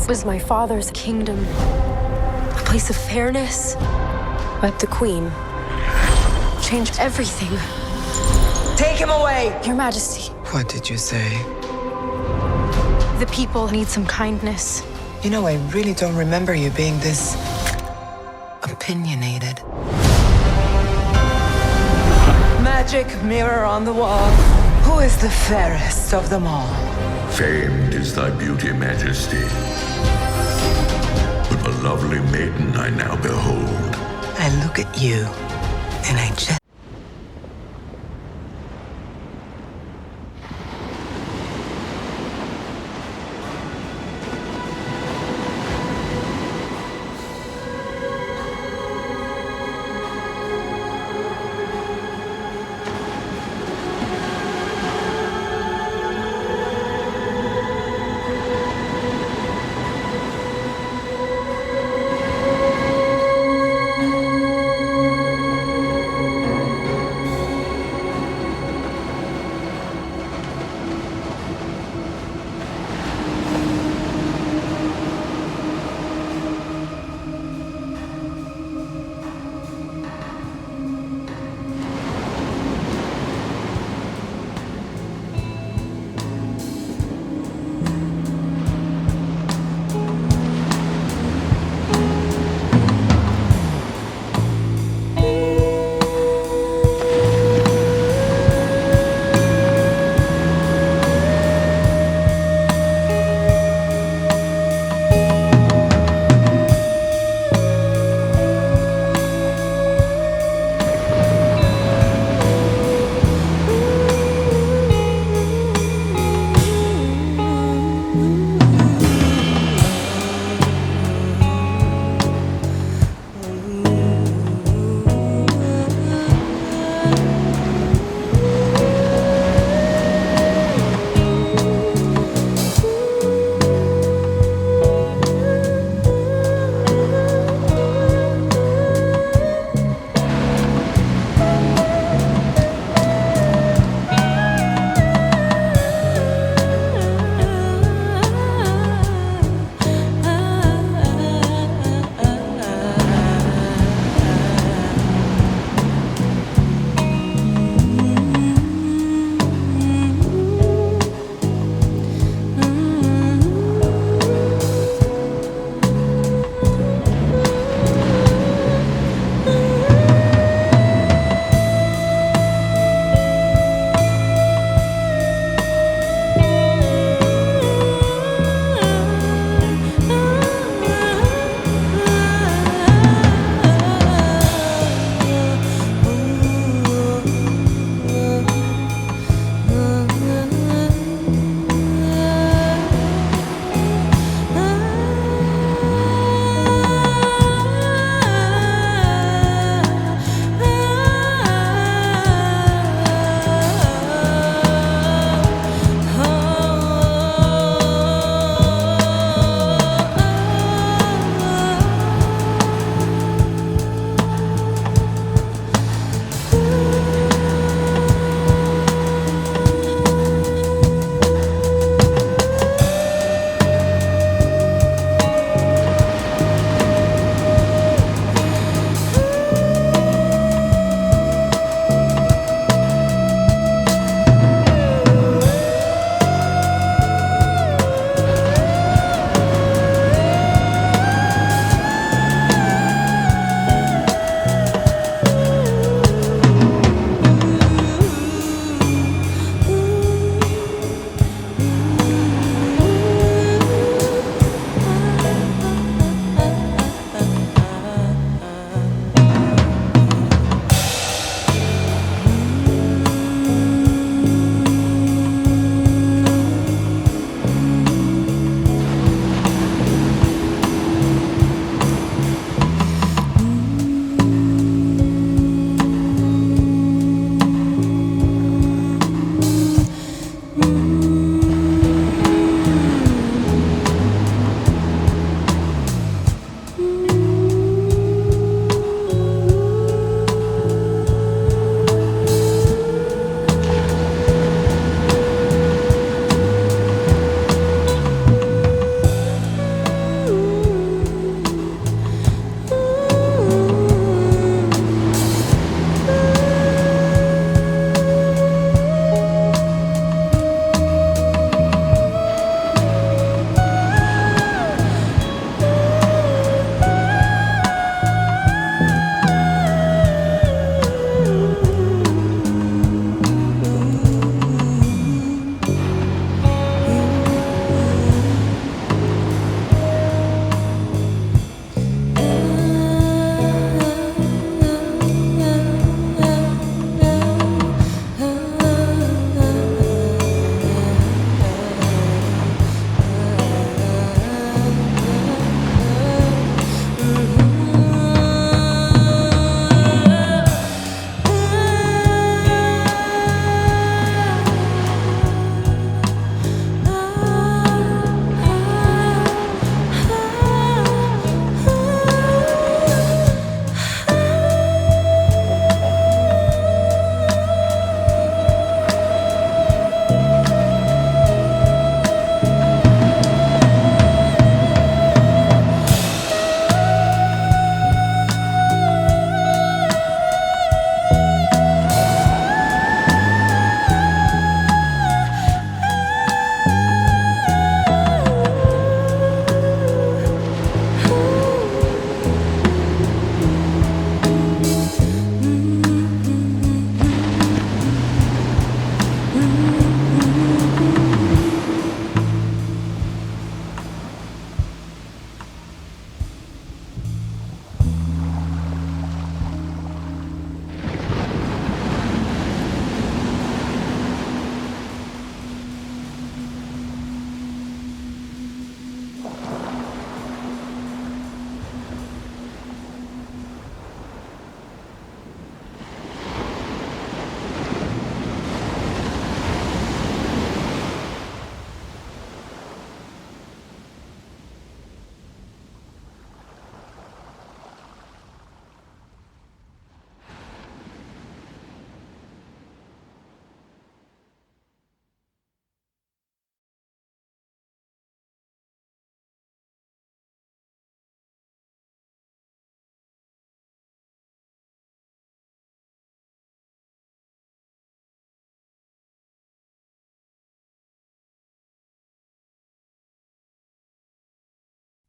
This was my father's kingdom. A place of fairness. But the Queen changed everything. Take him away! Your Majesty, What did you say? the people need some kindness. You know, I really don't remember you being this opinionated. Magic mirror on the wall. Who is the fairest of them all? Famed is thy beauty, Majesty. But a lovely maiden I now behold. I look at you, and I just...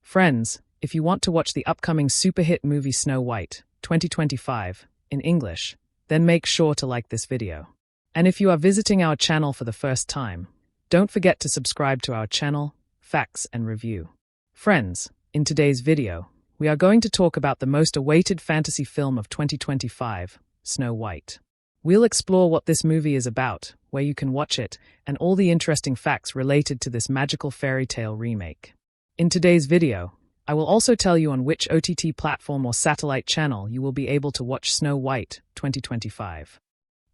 Friends, if you want to watch the upcoming super hit movie Snow White, 2025, in English, then make sure to like this video. And if you are visiting our channel for the first time, don't forget to subscribe to our channel, Facts and Review. Friends, in today's video, we are going to talk about the most awaited fantasy film of 2025, Snow White. We'll explore what this movie is about, where you can watch it, and all the interesting facts related to this magical fairy tale remake. In today's video, I will also tell you on which OTT platform or satellite channel you will be able to watch Snow White 2025.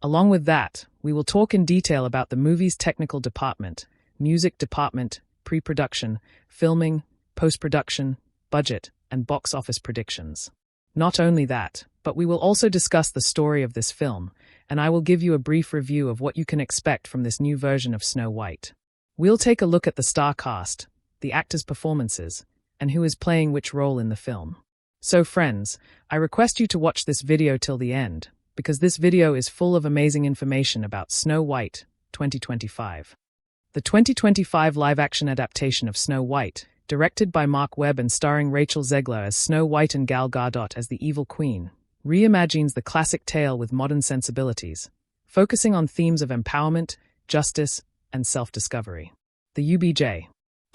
Along with that, we will talk in detail about the movie's technical department, music department, pre-production, filming, post-production, budget, and box office predictions. Not only that, but we will also discuss the story of this film, and I will give you a brief review of what you can expect from this new version of Snow White. We'll take a look at the star cast, the actors' performances, and who is playing which role in the film. So friends, I request you to watch this video till the end, because this video is full of amazing information about Snow White 2025. The 2025 live-action adaptation of Snow White, directed by Marc Webb and starring Rachel Zegler as Snow White and Gal Gadot as the Evil Queen, reimagines the classic tale with modern sensibilities, focusing on themes of empowerment, justice, and self-discovery. The UBJ.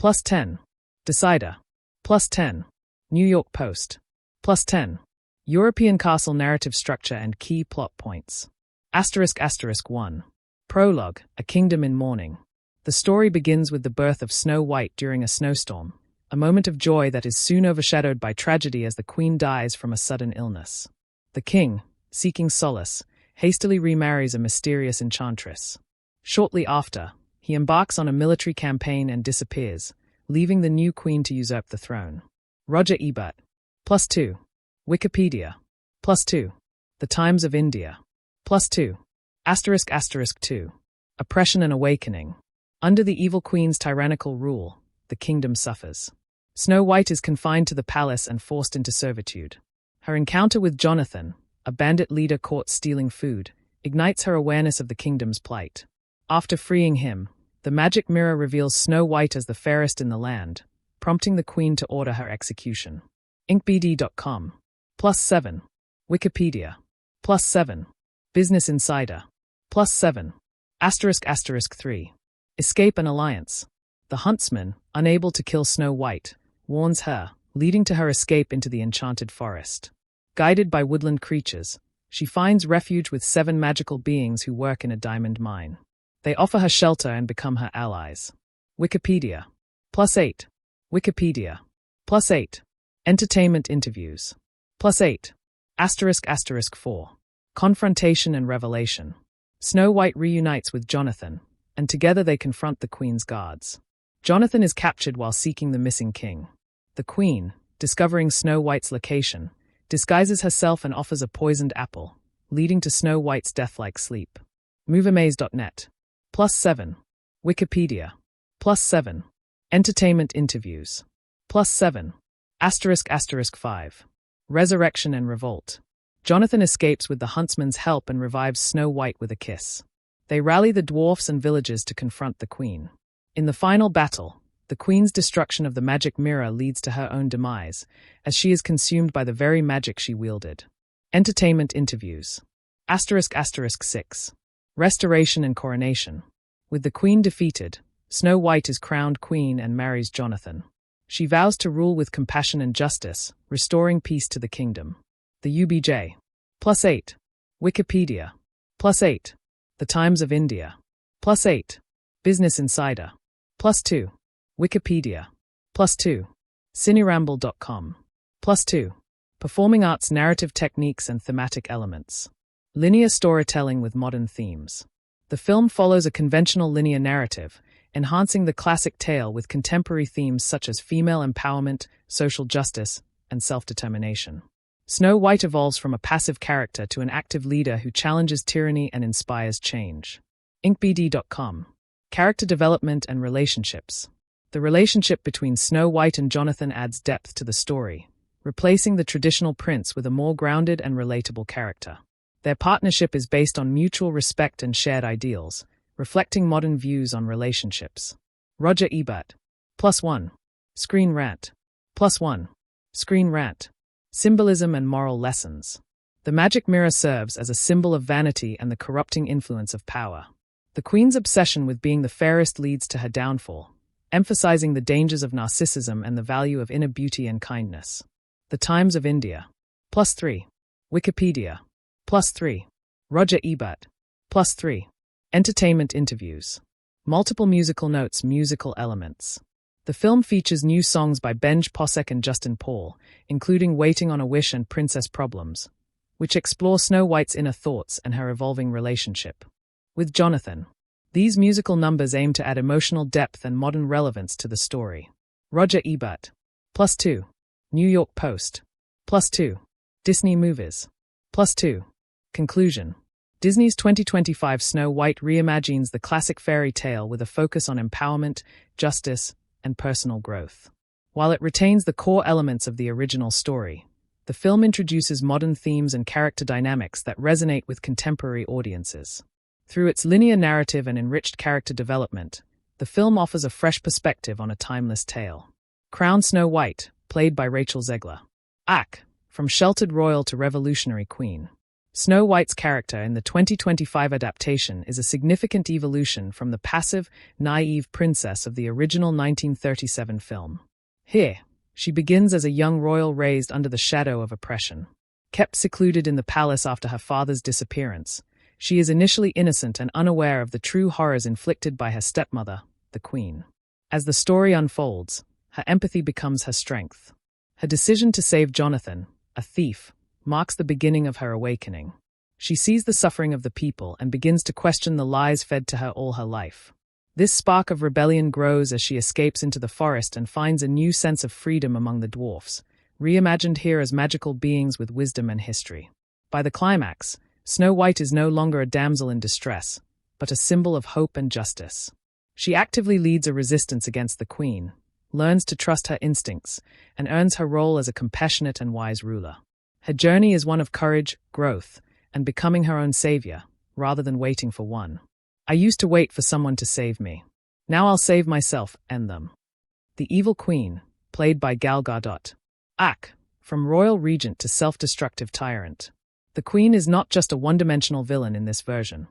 +10. Decider. +10. New York Post. +10. European castle narrative structure and key plot points. **1. Prologue, A Kingdom in Mourning. The story begins with the birth of Snow White during a snowstorm, a moment of joy that is soon overshadowed by tragedy as the queen dies from a sudden illness. The king, seeking solace, hastily remarries a mysterious enchantress. Shortly after, he embarks on a military campaign and disappears, leaving the new queen to usurp the throne. Roger Ebert. +2. Wikipedia. +2. The Times of India. +2. **2. Oppression and Awakening. Under the evil queen's tyrannical rule, the kingdom suffers. Snow White is confined to the palace and forced into servitude. Her encounter with Jonathan, a bandit leader caught stealing food, ignites her awareness of the kingdom's plight. After freeing him, the magic mirror reveals Snow White as the fairest in the land, prompting the queen to order her execution. InkBD.com. +7. Wikipedia. +7. Business Insider. +7. **3. Escape and Alliance. The huntsman, unable to kill Snow White, warns her, leading to her escape into the enchanted forest. Guided by woodland creatures, she finds refuge with 7 magical beings who work in a diamond mine. They offer her shelter and become her allies. Wikipedia. +8. Wikipedia. +8. Entertainment Interviews. +8. **4. Confrontation and Revelation. Snow White reunites with Jonathan, and together they confront the queen's guards. Jonathan is captured while seeking the missing king. The queen, discovering Snow White's location, disguises herself and offers a poisoned apple, leading to Snow White's death-like sleep. Moviemaze.net. +7. Wikipedia. +7. Entertainment Interviews. +7. **5. Resurrection and Revolt. Jonathan escapes with the huntsman's help and revives Snow White with a kiss. They rally the dwarfs and villagers to confront the queen. In the final battle, the queen's destruction of the magic mirror leads to her own demise, as she is consumed by the very magic she wielded. Entertainment Interviews. **6. Restoration and Coronation. With the queen defeated, Snow White is crowned queen and marries Jonathan. She vows to rule with compassion and justice, restoring peace to the kingdom. The UBJ. +8. Wikipedia. +8. The Times of India. +8. Business Insider. +2. Wikipedia. +2. Cineramble.com. +2. Performing arts narrative techniques and thematic elements. Linear storytelling with modern themes. The film follows a conventional linear narrative, enhancing the classic tale with contemporary themes such as female empowerment, social justice, and self-determination. Snow White evolves from a passive character to an active leader who challenges tyranny and inspires change. InkBD.com. Character development and relationships. The relationship between Snow White and Jonathan adds depth to the story, replacing the traditional prince with a more grounded and relatable character. Their partnership is based on mutual respect and shared ideals, reflecting modern views on relationships. Roger Ebert. +1. Screen Rant. +1. Screen rant. Symbolism and moral lessons. The magic mirror serves as a symbol of vanity and the corrupting influence of power. The queen's obsession with being the fairest leads to her downfall, emphasizing the dangers of narcissism and the value of inner beauty and kindness. The Times of India. +3. Wikipedia. +3. Roger Ebert. +3. Entertainment interviews. Multiple musical notes, musical elements. The film features new songs by Benj Posek and Justin Paul, including Waiting on a Wish and Princess Problems, which explore Snow White's inner thoughts and her evolving relationship with Jonathan. These musical numbers aim to add emotional depth and modern relevance to the story. Roger Ebert. +2. New York Post. +2. Disney Movies. +2. Conclusion. Disney's 2025 Snow White reimagines the classic fairy tale with a focus on empowerment, justice, and personal growth. While it retains the core elements of the original story, the film introduces modern themes and character dynamics that resonate with contemporary audiences. Through its linear narrative and enriched character development, the film offers a fresh perspective on a timeless tale. Crown Snow White, played by Rachel Zegler. From sheltered royal to revolutionary queen. Snow White's character in the 2025 adaptation is a significant evolution from the passive, naive princess of the original 1937 film. Here, she begins as a young royal raised under the shadow of oppression. Kept secluded in the palace after her father's disappearance, she is initially innocent and unaware of the true horrors inflicted by her stepmother, the queen. As the story unfolds, her empathy becomes her strength. Her decision to save Jonathan, a thief, marks the beginning of her awakening. She sees the suffering of the people and begins to question the lies fed to her all her life. This spark of rebellion grows as she escapes into the forest and finds a new sense of freedom among the dwarfs, reimagined here as magical beings with wisdom and history. By the climax, Snow White is no longer a damsel in distress, but a symbol of hope and justice. She actively leads a resistance against the queen, learns to trust her instincts, and earns her role as a compassionate and wise ruler. Her journey is one of courage, growth, and becoming her own savior, rather than waiting for one. I used to wait for someone to save me. Now I'll save myself and them. The Evil Queen, played by Gal Gadot. From royal regent to self-destructive tyrant. The queen is not just a one-dimensional villain in this version.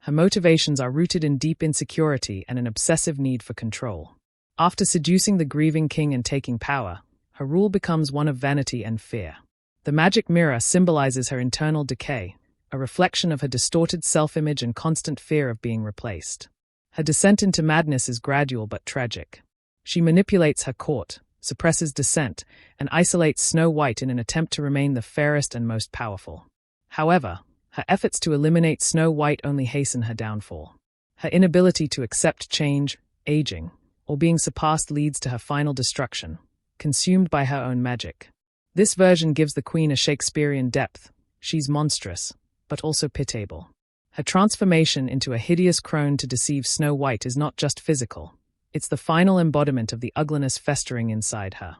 Her motivations are rooted in deep insecurity and an obsessive need for control. After seducing the grieving king and taking power, her rule becomes one of vanity and fear. The magic mirror symbolizes her internal decay, a reflection of her distorted self-image and constant fear of being replaced. Her descent into madness is gradual but tragic. She manipulates her court, suppresses dissent, and isolates Snow White in an attempt to remain the fairest and most powerful. However, her efforts to eliminate Snow White only hasten her downfall. Her inability to accept change, aging, or being surpassed leads to her final destruction, consumed by her own magic. This version gives the queen a Shakespearean depth. She's monstrous, but also pitiable. Her transformation into a hideous crone to deceive Snow White is not just physical. It's the final embodiment of the ugliness festering inside her.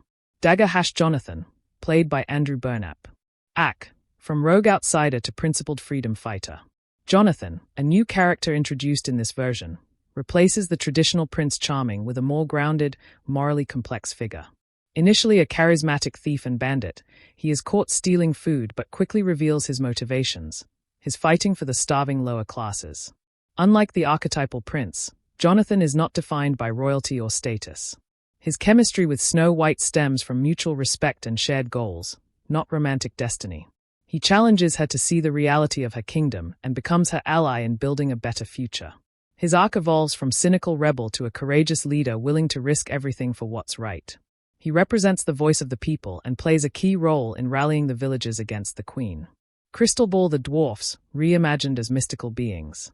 Jonathan, played by Andrew Burnap. From rogue outsider to principled freedom fighter. Jonathan, a new character introduced in this version, replaces the traditional Prince Charming with a more grounded, morally complex figure. Initially a charismatic thief and bandit, he is caught stealing food but quickly reveals his motivations, his fighting for the starving lower classes. Unlike the archetypal prince, Jonathan is not defined by royalty or status. His chemistry with Snow White stems from mutual respect and shared goals, not romantic destiny. He challenges her to see the reality of her kingdom and becomes her ally in building a better future. His arc evolves from cynical rebel to a courageous leader willing to risk everything for what's right. He represents the voice of the people and plays a key role in rallying the villagers against the queen. Crystal Ball the Dwarfs, reimagined as mystical beings.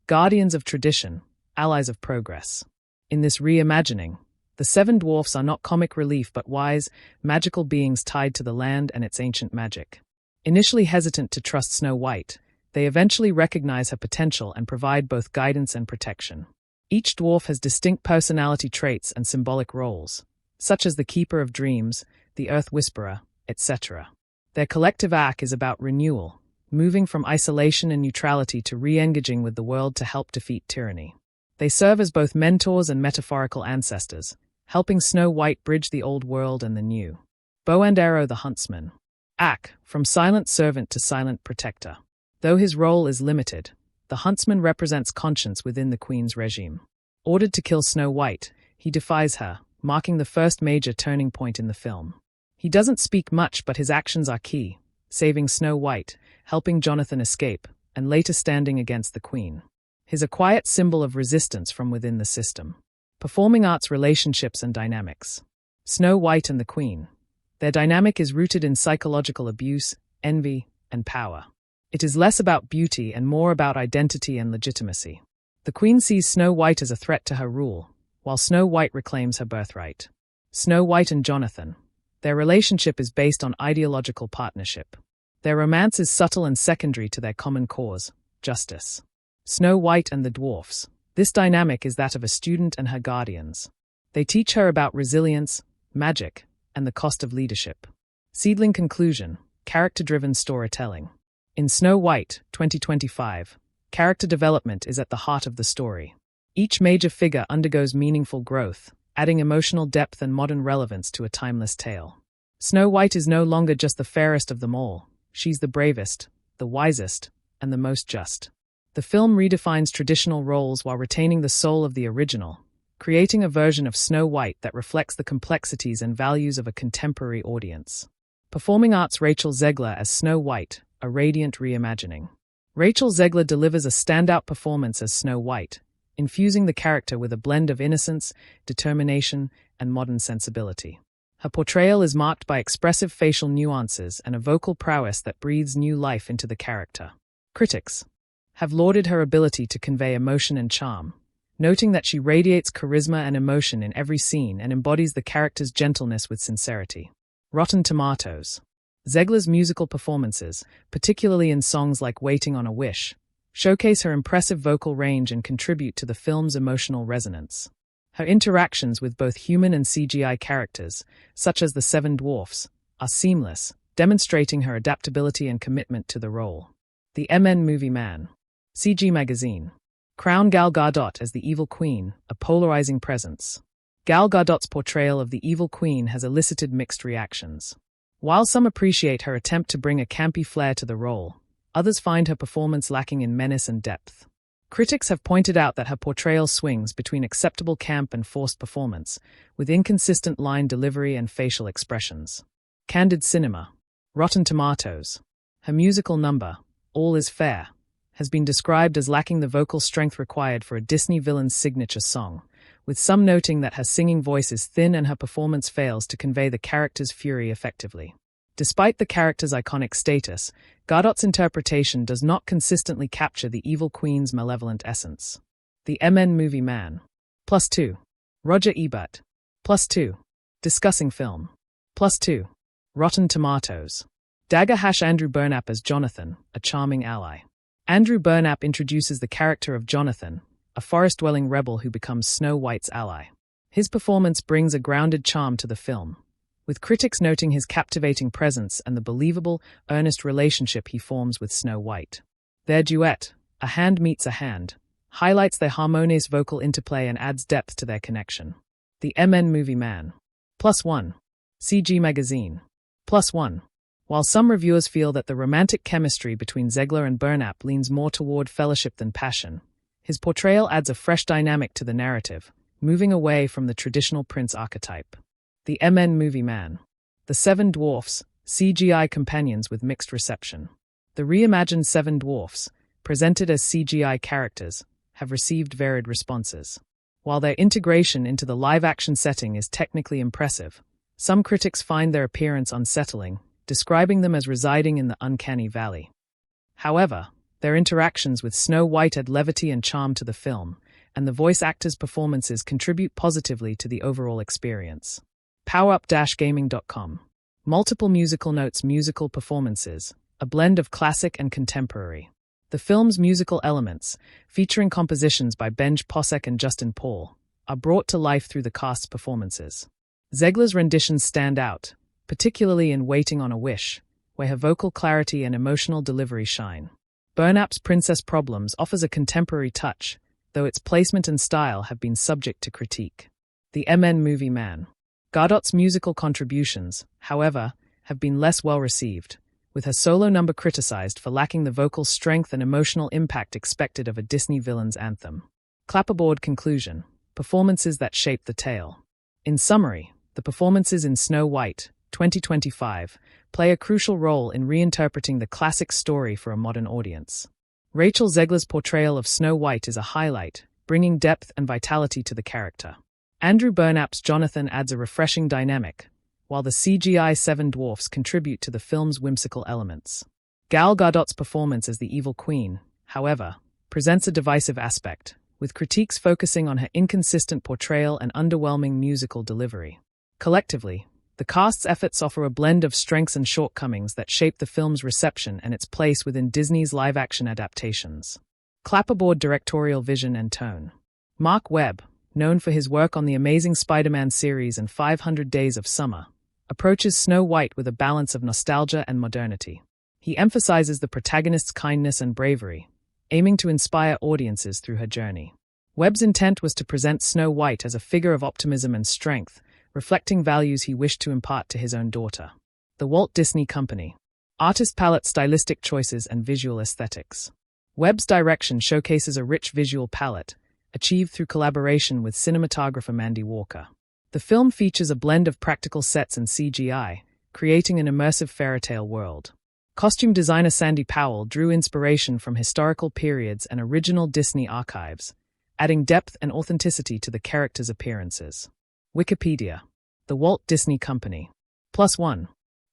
Guardians of tradition, allies of progress. In this reimagining, the Seven Dwarfs are not comic relief but wise, magical beings tied to the land and its ancient magic. Initially hesitant to trust Snow White, they eventually recognize her potential and provide both guidance and protection. Each dwarf has distinct personality traits and symbolic roles, such as the Keeper of Dreams, the Earth Whisperer, etc. Their collective act is about renewal, moving from isolation and neutrality to re-engaging with the world to help defeat tyranny. They serve as both mentors and metaphorical ancestors, helping Snow White bridge the old world and the new. Bow and Arrow the Huntsman. Ack, from silent servant to silent protector. Though his role is limited, the huntsman represents conscience within the Queen's regime. Ordered to kill Snow White, he defies her, marking the first major turning point in the film. He doesn't speak much, but his actions are key, saving Snow White, helping Jonathan escape, and later standing against the Queen. He's a quiet symbol of resistance from within the system. Performing arts relationships and dynamics. Snow White and the Queen. Their dynamic is rooted in psychological abuse, envy, and power. It is less about beauty and more about identity and legitimacy. The Queen sees Snow White as a threat to her rule, while Snow White reclaims her birthright. Snow White and Jonathan. Their relationship is based on ideological partnership. Their romance is subtle and secondary to their common cause, justice. Snow White and the Dwarfs. This dynamic is that of a student and her guardians. They teach her about resilience, magic, and the cost of leadership. Seedling conclusion, character-driven storytelling. In Snow White, 2025, character development is at the heart of the story. Each major figure undergoes meaningful growth, adding emotional depth and modern relevance to a timeless tale. Snow White is no longer just the fairest of them all. She's the bravest, the wisest, and the most just. The film redefines traditional roles while retaining the soul of the original, creating a version of Snow White that reflects the complexities and values of a contemporary audience. Performing arts. Rachel Zegler as Snow White, a radiant reimagining. Rachel Zegler delivers a standout performance as Snow White, infusing the character with a blend of innocence, determination, and modern sensibility. Her portrayal is marked by expressive facial nuances and a vocal prowess that breathes new life into the character. Critics have lauded her ability to convey emotion and charm, noting that she radiates charisma and emotion in every scene and embodies the character's gentleness with sincerity. Rotten Tomatoes. Zegler's musical performances, particularly in songs like Waiting on a Wish, showcase her impressive vocal range and contribute to the film's emotional resonance. Her interactions with both human and CGI characters, such as the Seven Dwarfs, are seamless, demonstrating her adaptability and commitment to the role. The MN Movie Man. CG Magazine. Crown Gal Gadot as the Evil Queen, a polarizing presence. Gal Gadot's portrayal of the Evil Queen has elicited mixed reactions. While some appreciate her attempt to bring a campy flair to the role, others find her performance lacking in menace and depth. Critics have pointed out that her portrayal swings between acceptable camp and forced performance, with inconsistent line delivery and facial expressions. Candid Cinema. Rotten Tomatoes. Her musical number, All Is Fair, has been described as lacking the vocal strength required for a Disney villain's signature song, with some noting that her singing voice is thin and her performance fails to convey the character's fury effectively. Despite the character's iconic status, Gadot's interpretation does not consistently capture the Evil Queen's malevolent essence. The MN Movie Man. +2. Roger Ebert. +2. Discussing film. +2. Rotten Tomatoes. Dagger # Andrew Burnap as Jonathan, a charming ally. Andrew Burnap introduces the character of Jonathan, a forest-dwelling rebel who becomes Snow White's ally. His performance brings a grounded charm to the film, with critics noting his captivating presence and the believable, earnest relationship he forms with Snow White. Their duet, A Hand Meets a Hand, highlights their harmonious vocal interplay and adds depth to their connection. The MN Movie Man. +1. CG Magazine. +1. While some reviewers feel that the romantic chemistry between Zegler and Burnap leans more toward fellowship than passion, his portrayal adds a fresh dynamic to the narrative, moving away from the traditional prince archetype. The MN Movie Man. The Seven Dwarfs, CGI companions with mixed reception. The reimagined Seven Dwarfs, presented as CGI characters, have received varied responses. While their integration into the live-action setting is technically impressive, some critics find their appearance unsettling, describing them as residing in the uncanny valley. However, their interactions with Snow White add levity and charm to the film, and the voice actors' performances contribute positively to the overall experience. PowerUp-Gaming.com. Multiple musical notes. Musical performances, a blend of classic and contemporary. The film's musical elements, featuring compositions by Benj Posek and Justin Paul, are brought to life through the cast's performances. Zegler's renditions stand out, particularly in Waiting on a Wish, where her vocal clarity and emotional delivery shine. Burnap's Princess Problems offers a contemporary touch, though its placement and style have been subject to critique. The MN Movie Man. Gadot's musical contributions, however, have been less well received, with her solo number criticized for lacking the vocal strength and emotional impact expected of a Disney villain's anthem. Clapperboard conclusion. Performances that shape the tale. In summary, the performances in Snow White, 2025, play a crucial role in reinterpreting the classic story for a modern audience. Rachel Zegler's portrayal of Snow White is a highlight, bringing depth and vitality to the character. Andrew Burnap's Jonathan adds a refreshing dynamic, while the CGI Seven Dwarfs contribute to the film's whimsical elements. Gal Gadot's performance as the evil queen, however, presents a divisive aspect, with critiques focusing on her inconsistent portrayal and underwhelming musical delivery. Collectively, the cast's efforts offer a blend of strengths and shortcomings that shape the film's reception and its place within Disney's live-action adaptations. Clapperboard directorial vision and tone. Marc Webb, known for his work on the Amazing Spider-Man series and 500 Days of Summer, approaches Snow White with a balance of nostalgia and modernity. He emphasizes the protagonist's kindness and bravery, aiming to inspire audiences through her journey. Webb's intent was to present Snow White as a figure of optimism and strength, reflecting values he wished to impart to his own daughter. The Walt Disney Company. Artist palette, stylistic choices, and visual aesthetics. Webb's direction showcases a rich visual palette, achieved through collaboration with cinematographer Mandy Walker. The film features a blend of practical sets and CGI, creating an immersive fairytale world. Costume designer Sandy Powell drew inspiration from historical periods and original Disney archives, adding depth and authenticity to the characters' appearances. Wikipedia. The Walt Disney Company. +1.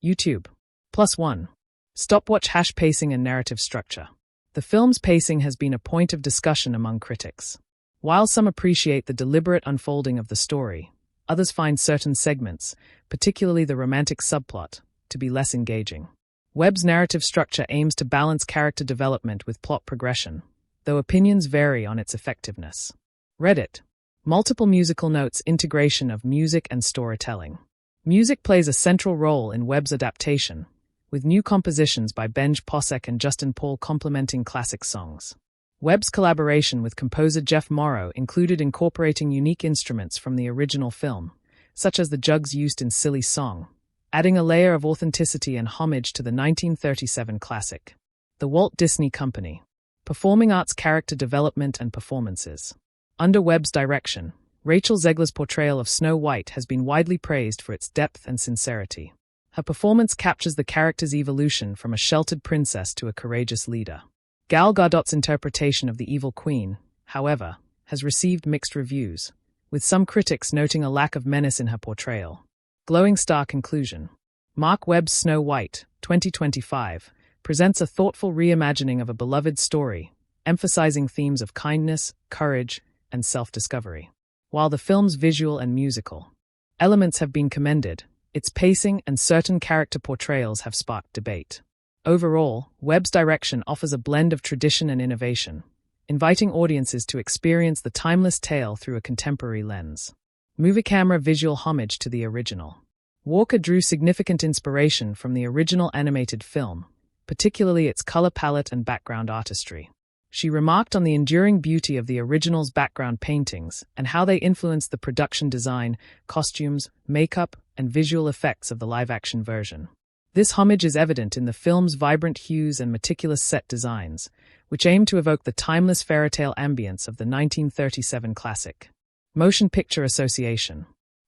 YouTube. +1. Stopwatch hash pacing and narrative structure. The film's pacing has been a point of discussion among critics. While some appreciate the deliberate unfolding of the story, others find certain segments, particularly the romantic subplot, to be less engaging. Webb's narrative structure aims to balance character development with plot progression, though opinions vary on its effectiveness. Reddit. Multiple musical notes, integration of music and storytelling. Music plays a central role in Webb's adaptation, with new compositions by Benj Posek and Justin Paul complementing classic songs. Webb's collaboration with composer Jeff Morrow included incorporating unique instruments from the original film, such as the jugs used in Silly Song, adding a layer of authenticity and homage to the 1937 classic. The Walt Disney Company. Performing arts, character development, and performances. Under Webb's direction, Rachel Zegler's portrayal of Snow White has been widely praised for its depth and sincerity. Her performance captures the character's evolution from a sheltered princess to a courageous leader. Gal Gadot's interpretation of the evil queen, however, has received mixed reviews, with some critics noting a lack of menace in her portrayal. Glowing star conclusion. Marc Webb's Snow White, 2025, presents a thoughtful reimagining of a beloved story, emphasizing themes of kindness, courage, and self-discovery. While the film's visual and musical elements have been commended, its pacing and certain character portrayals have sparked debate. Overall, Webb's direction offers a blend of tradition and innovation, inviting audiences to experience the timeless tale through a contemporary lens. Movie camera visual homage to the original. Walker drew significant inspiration from the original animated film, particularly its color palette and background artistry. She remarked on the enduring beauty of the original's background paintings and how they influenced the production design, costumes, makeup, and visual effects of the live-action version. This homage is evident in the film's vibrant hues and meticulous set designs, which aim to evoke the timeless fairytale ambience of the 1937 classic. Motion Picture Association.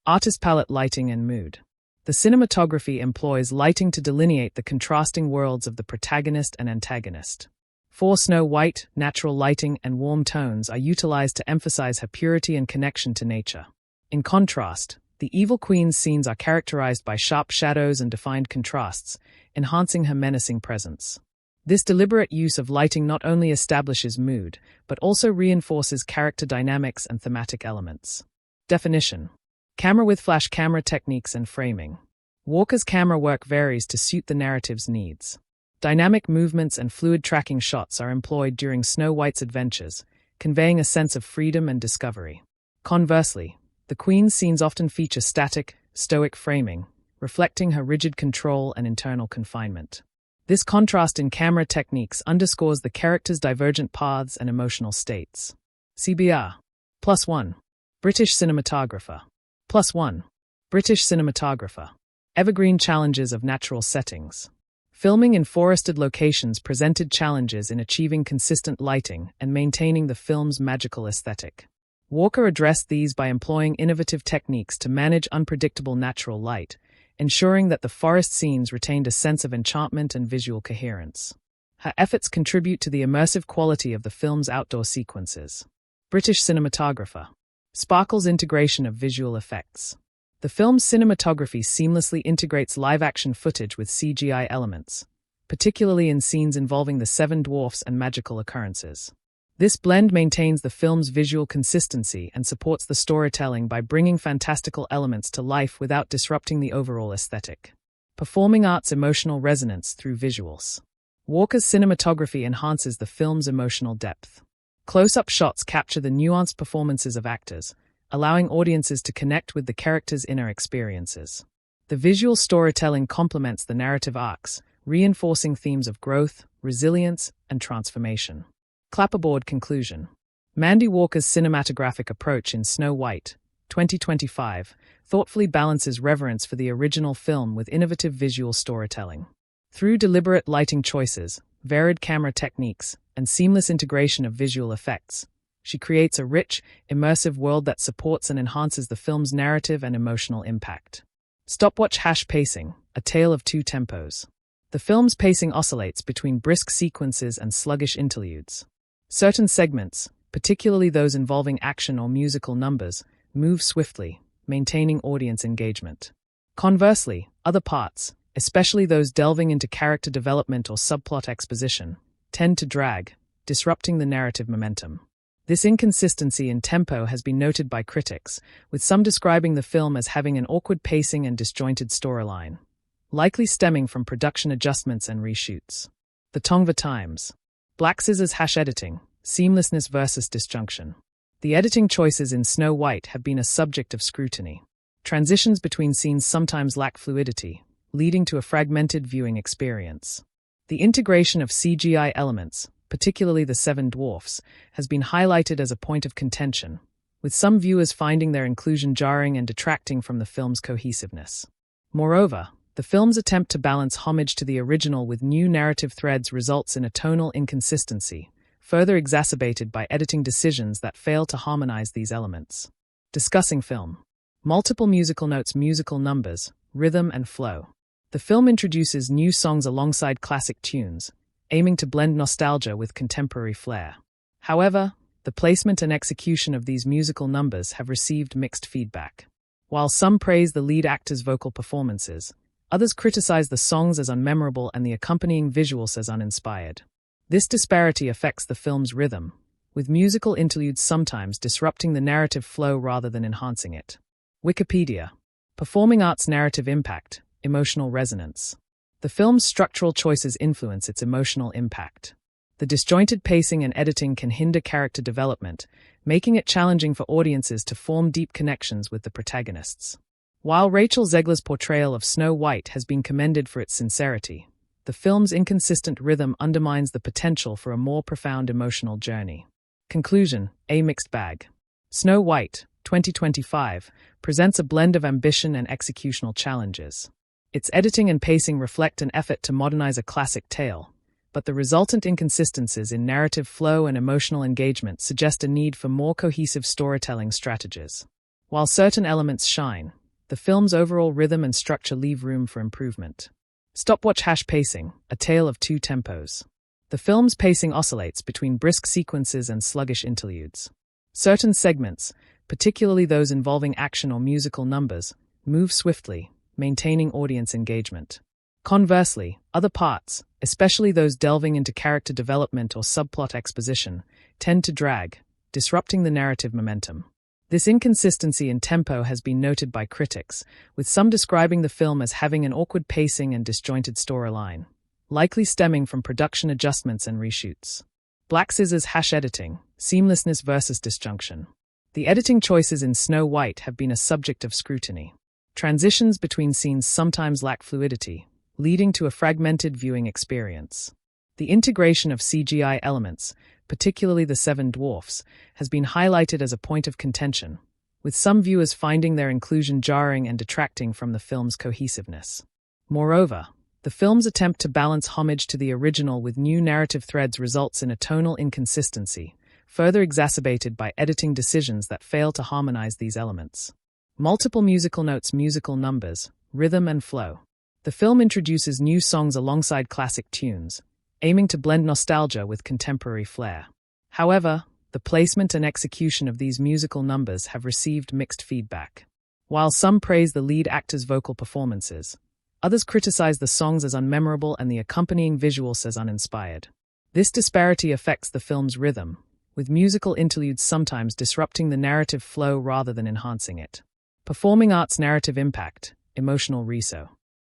Artist palette, lighting, and mood. The cinematography employs lighting to delineate the contrasting worlds of the protagonist and antagonist. For Snow White, natural lighting and warm tones are utilized to emphasize her purity and connection to nature. In contrast, the evil queen's scenes are characterized by sharp shadows and defined contrasts, enhancing her menacing presence. This deliberate use of lighting not only establishes mood, but also reinforces character dynamics and thematic elements. Definition. Camera with flash camera techniques and framing. Walker's camera work varies to suit the narrative's needs. Dynamic movements and fluid tracking shots are employed during Snow White's adventures, conveying a sense of freedom and discovery. Conversely, the Queen's scenes often feature static, stoic framing, reflecting her rigid control and internal confinement. This contrast in camera techniques underscores the character's divergent paths and emotional states. CBR. +1. British cinematographer. +1. British cinematographer. Evergreen challenges of natural settings. Filming in forested locations presented challenges in achieving consistent lighting and maintaining the film's magical aesthetic. Walker addressed these by employing innovative techniques to manage unpredictable natural light, ensuring that the forest scenes retained a sense of enchantment and visual coherence. Her efforts contribute to the immersive quality of the film's outdoor sequences. British cinematographer. Sparkle's integration of visual effects. The film's cinematography seamlessly integrates live-action footage with CGI elements, particularly in scenes involving the Seven Dwarfs and magical occurrences. This blend maintains the film's visual consistency and supports the storytelling by bringing fantastical elements to life without disrupting the overall aesthetic. Performing arts emotional resonance through visuals. Walker's cinematography enhances the film's emotional depth. Close-up shots capture the nuanced performances of actors, allowing audiences to connect with the characters' inner experiences. The visual storytelling complements the narrative arcs, reinforcing themes of growth, resilience, and transformation. Clapperboard conclusion. Mandy Walker's cinematographic approach in Snow White, 2025, thoughtfully balances reverence for the original film with innovative visual storytelling. Through deliberate lighting choices, varied camera techniques, and seamless integration of visual effects, she creates a rich, immersive world that supports and enhances the film's narrative and emotional impact. Stopwatch pacing, a tale of two tempos. The film's pacing oscillates between brisk sequences and sluggish interludes. Certain segments, particularly those involving action or musical numbers, move swiftly, maintaining audience engagement. Conversely, other parts, especially those delving into character development or subplot exposition, tend to drag, disrupting the narrative momentum. This inconsistency in tempo has been noted by critics, with some describing the film as having an awkward pacing and disjointed storyline, likely stemming from production adjustments and reshoots. The Tongva Times. Black scissors editing, seamlessness versus disjunction. The editing choices in Snow White have been a subject of scrutiny. Transitions between scenes sometimes lack fluidity, leading to a fragmented viewing experience. The integration of CGI elements, particularly the Seven Dwarfs, has been highlighted as a point of contention, with some viewers finding their inclusion jarring and detracting from the film's cohesiveness. Moreover, the film's attempt to balance homage to the original with new narrative threads results in a tonal inconsistency, further exacerbated by editing decisions that fail to harmonize these elements. Discussing film. Multiple musical notes, musical numbers, rhythm and flow. The film introduces new songs alongside classic tunes, aiming to blend nostalgia with contemporary flair. However, the placement and execution of these musical numbers have received mixed feedback. While some praise the lead actor's vocal performances, others criticize the songs as unmemorable and the accompanying visuals as uninspired. This disparity affects the film's rhythm, with musical interludes sometimes disrupting the narrative flow rather than enhancing it. Wikipedia. Performing arts narrative impact, emotional resonance. The film's structural choices influence its emotional impact. The disjointed pacing and editing can hinder character development, making it challenging for audiences to form deep connections with the protagonists. While Rachel Zegler's portrayal of Snow White has been commended for its sincerity, the film's inconsistent rhythm undermines the potential for a more profound emotional journey. Conclusion, a mixed bag. Snow White, 2025, presents a blend of ambition and executional challenges. Its editing and pacing reflect an effort to modernize a classic tale, but the resultant inconsistencies in narrative flow and emotional engagement suggest a need for more cohesive storytelling strategies. While certain elements shine, the film's overall rhythm and structure leave room for improvement. Stopwatch pacing, a tale of two tempos. The film's pacing oscillates between brisk sequences and sluggish interludes. Certain segments, particularly those involving action or musical numbers, move swiftly, maintaining audience engagement. Conversely, other parts, especially those delving into character development or subplot exposition, tend to drag, disrupting the narrative momentum. This inconsistency in tempo has been noted by critics, with some describing the film as having an awkward pacing and disjointed storyline, likely stemming from production adjustments and reshoots. Black scissors editing, seamlessness versus disjunction. The editing choices in Snow White have been a subject of scrutiny. Transitions between scenes sometimes lack fluidity, leading to a fragmented viewing experience. The integration of CGI elements, particularly the Seven Dwarfs, has been highlighted as a point of contention, with some viewers finding their inclusion jarring and detracting from the film's cohesiveness. Moreover, the film's attempt to balance homage to the original with new narrative threads results in a tonal inconsistency, further exacerbated by editing decisions that fail to harmonize these elements. Multiple musical notes, musical numbers, rhythm and flow. The film introduces new songs alongside classic tunes, aiming to blend nostalgia with contemporary flair. However, the placement and execution of these musical numbers have received mixed feedback. While some praise the lead actor's vocal performances, others criticize the songs as unmemorable and the accompanying visuals as uninspired. This disparity affects the film's rhythm, with musical interludes sometimes disrupting the narrative flow rather than enhancing it. Performing arts narrative impact, emotional reso.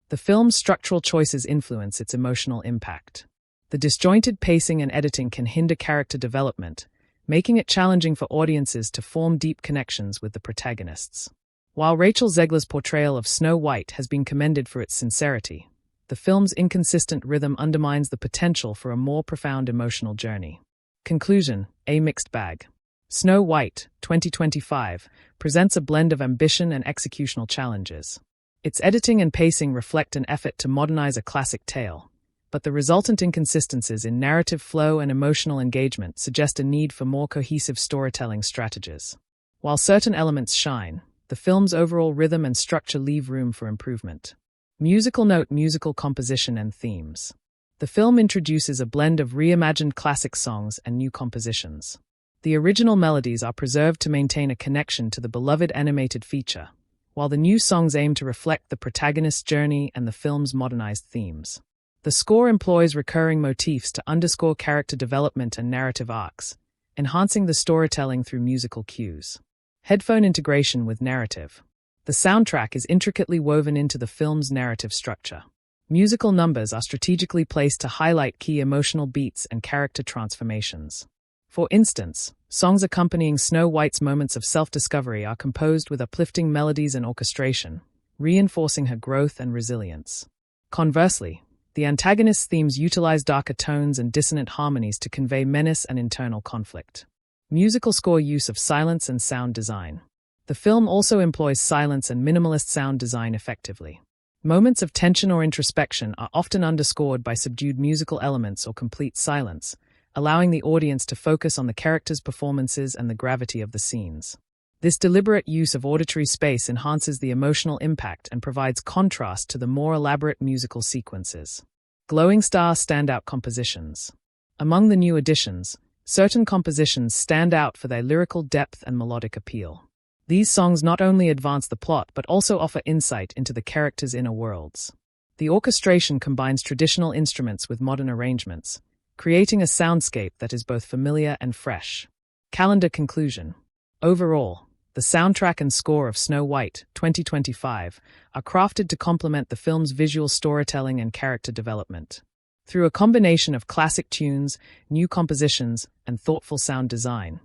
The film's structural choices influence its emotional impact. The disjointed pacing and editing can hinder character development, making it challenging for audiences to form deep connections with the protagonists. While Rachel Zegler's portrayal of Snow White has been commended for its sincerity, the film's inconsistent rhythm undermines the potential for a more profound emotional journey. Conclusion: a mixed bag. Snow White, 2025, presents a blend of ambition and executional challenges. Its editing and pacing reflect an effort to modernize a classic tale, but the resultant inconsistencies in narrative flow and emotional engagement suggest a need for more cohesive storytelling strategies. While certain elements shine, the film's overall rhythm and structure leave room for improvement. Musical note, musical composition and themes. The film introduces a blend of reimagined classic songs and new compositions. The original melodies are preserved to maintain a connection to the beloved animated feature, while the new songs aim to reflect the protagonist's journey and the film's modernized themes. The score employs recurring motifs to underscore character development and narrative arcs, enhancing the storytelling through musical cues. Headphone integration with narrative. The soundtrack is intricately woven into the film's narrative structure. Musical numbers are strategically placed to highlight key emotional beats and character transformations. For instance, songs accompanying Snow White's moments of self-discovery are composed with uplifting melodies and orchestration, reinforcing her growth and resilience. Conversely, the antagonist's themes utilize darker tones and dissonant harmonies to convey menace and internal conflict. Musical score use of silence and sound design. The film also employs silence and minimalist sound design effectively. Moments of tension or introspection are often underscored by subdued musical elements or complete silence, allowing the audience to focus on the characters' performances and the gravity of the scenes. This deliberate use of auditory space enhances the emotional impact and provides contrast to the more elaborate musical sequences. Glowing star standout compositions. Among the new additions, certain compositions stand out for their lyrical depth and melodic appeal. These songs not only advance the plot but also offer insight into the characters' inner worlds. The orchestration combines traditional instruments with modern arrangements, creating a soundscape that is both familiar and fresh. Calendar conclusion. Overall, the soundtrack and score of Snow White, 2025, are crafted to complement the film's visual storytelling and character development. Through a combination of classic tunes, new compositions, and thoughtful sound design,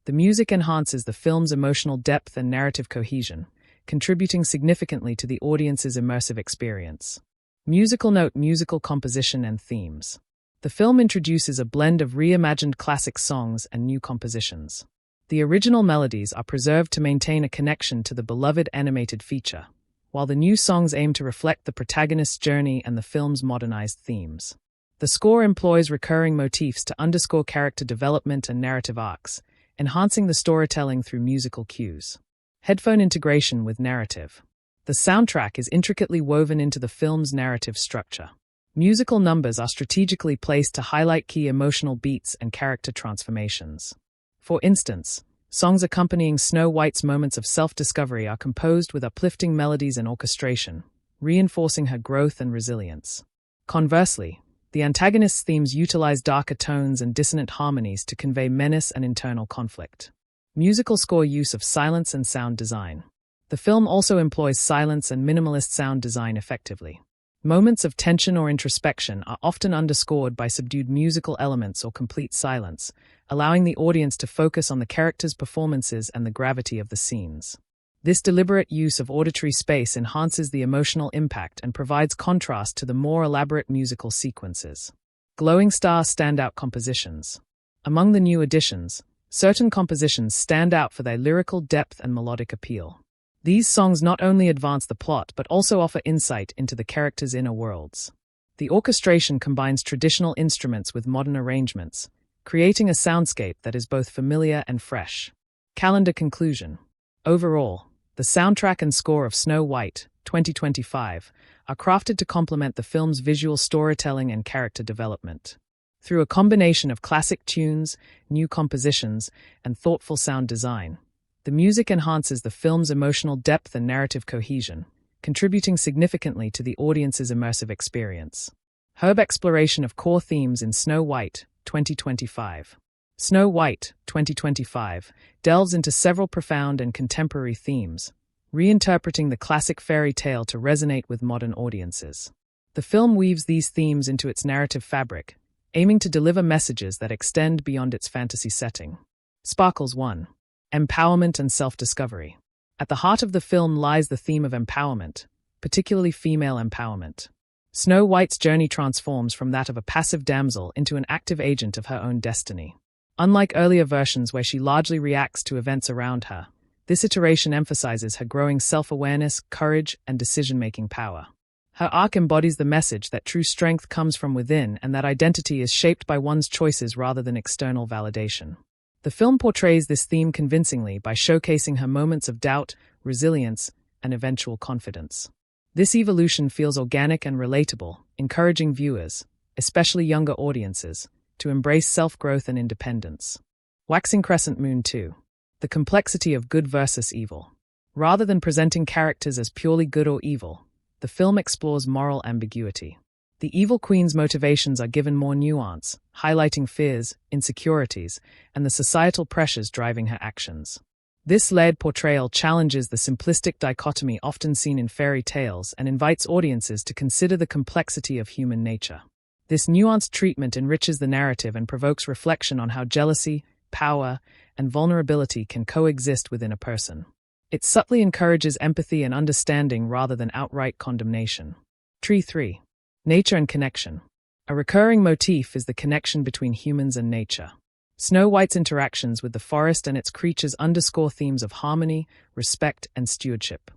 the music enhances the film's emotional depth and narrative cohesion, contributing significantly to the audience's immersive experience. Musical note, musical composition and themes. The film introduces a blend of reimagined classic songs and new compositions. The original melodies are preserved to maintain a connection to the beloved animated feature, while the new songs aim to reflect the protagonist's journey and the film's modernized themes. The score employs recurring motifs to underscore character development and narrative arcs, enhancing the storytelling through musical cues. Headphone integration with narrative. The soundtrack is intricately woven into the film's narrative structure. Musical numbers are strategically placed to highlight key emotional beats and character transformations. For instance, songs accompanying Snow White's moments of self-discovery are composed with uplifting melodies and orchestration, reinforcing her growth and resilience. Conversely, the antagonist's themes utilize darker tones and dissonant harmonies to convey menace and internal conflict. Musical score use of silence and sound design. The film also employs silence and minimalist sound design effectively. Moments of tension or introspection are often underscored by subdued musical elements or complete silence, allowing the audience to focus on the characters' performances and the gravity of the scenes. This deliberate use of auditory space enhances the emotional impact and provides contrast to the more elaborate musical sequences. Glowing star standout compositions. Among the new additions, Certain compositions stand out for their lyrical depth and melodic appeal. These songs not only advance the plot but also offer insight into the characters' inner worlds. The orchestration combines traditional instruments with modern arrangements, creating a soundscape that is both familiar and fresh. Calendar conclusion. Overall, the soundtrack and score of Snow White, 2025, are crafted to complement the film's visual storytelling and character development. Through a combination of classic tunes, new compositions, and thoughtful sound design, the music enhances the film's emotional depth and narrative cohesion, contributing significantly to the audience's immersive experience. Herb exploration of core themes in Snow White, 2025. Snow White, 2025, delves into several profound and contemporary themes, reinterpreting the classic fairy tale to resonate with modern audiences. The film weaves these themes into its narrative fabric, aiming to deliver messages that extend beyond its fantasy setting. Sparkles 1. Empowerment and self-discovery. At the heart of the film lies the theme of empowerment, particularly female empowerment. Snow White's journey transforms from that of a passive damsel into an active agent of her own destiny. Unlike earlier versions where she largely reacts to events around her, this iteration emphasizes her growing self-awareness, courage, and decision-making power. Her arc embodies the message that true strength comes from within and that identity is shaped by one's choices rather than external validation. The film portrays this theme convincingly by showcasing her moments of doubt, resilience, and eventual confidence. This evolution feels organic and relatable, encouraging viewers, especially younger audiences, to embrace self-growth and independence. Waxing Crescent Moon 2. The complexity of good versus evil. Rather than presenting characters as purely good or evil, the film explores moral ambiguity. The evil queen's motivations are given more nuance, highlighting fears, insecurities, and the societal pressures driving her actions. This layered portrayal challenges the simplistic dichotomy often seen in fairy tales and invites audiences to consider the complexity of human nature. This nuanced treatment enriches the narrative and provokes reflection on how jealousy, power, and vulnerability can coexist within a person. It subtly encourages empathy and understanding rather than outright condemnation. Tree 3. Nature and connection. A recurring motif is the connection between humans and nature. Snow White's interactions with the forest and its creatures underscore themes of harmony, respect, and stewardship.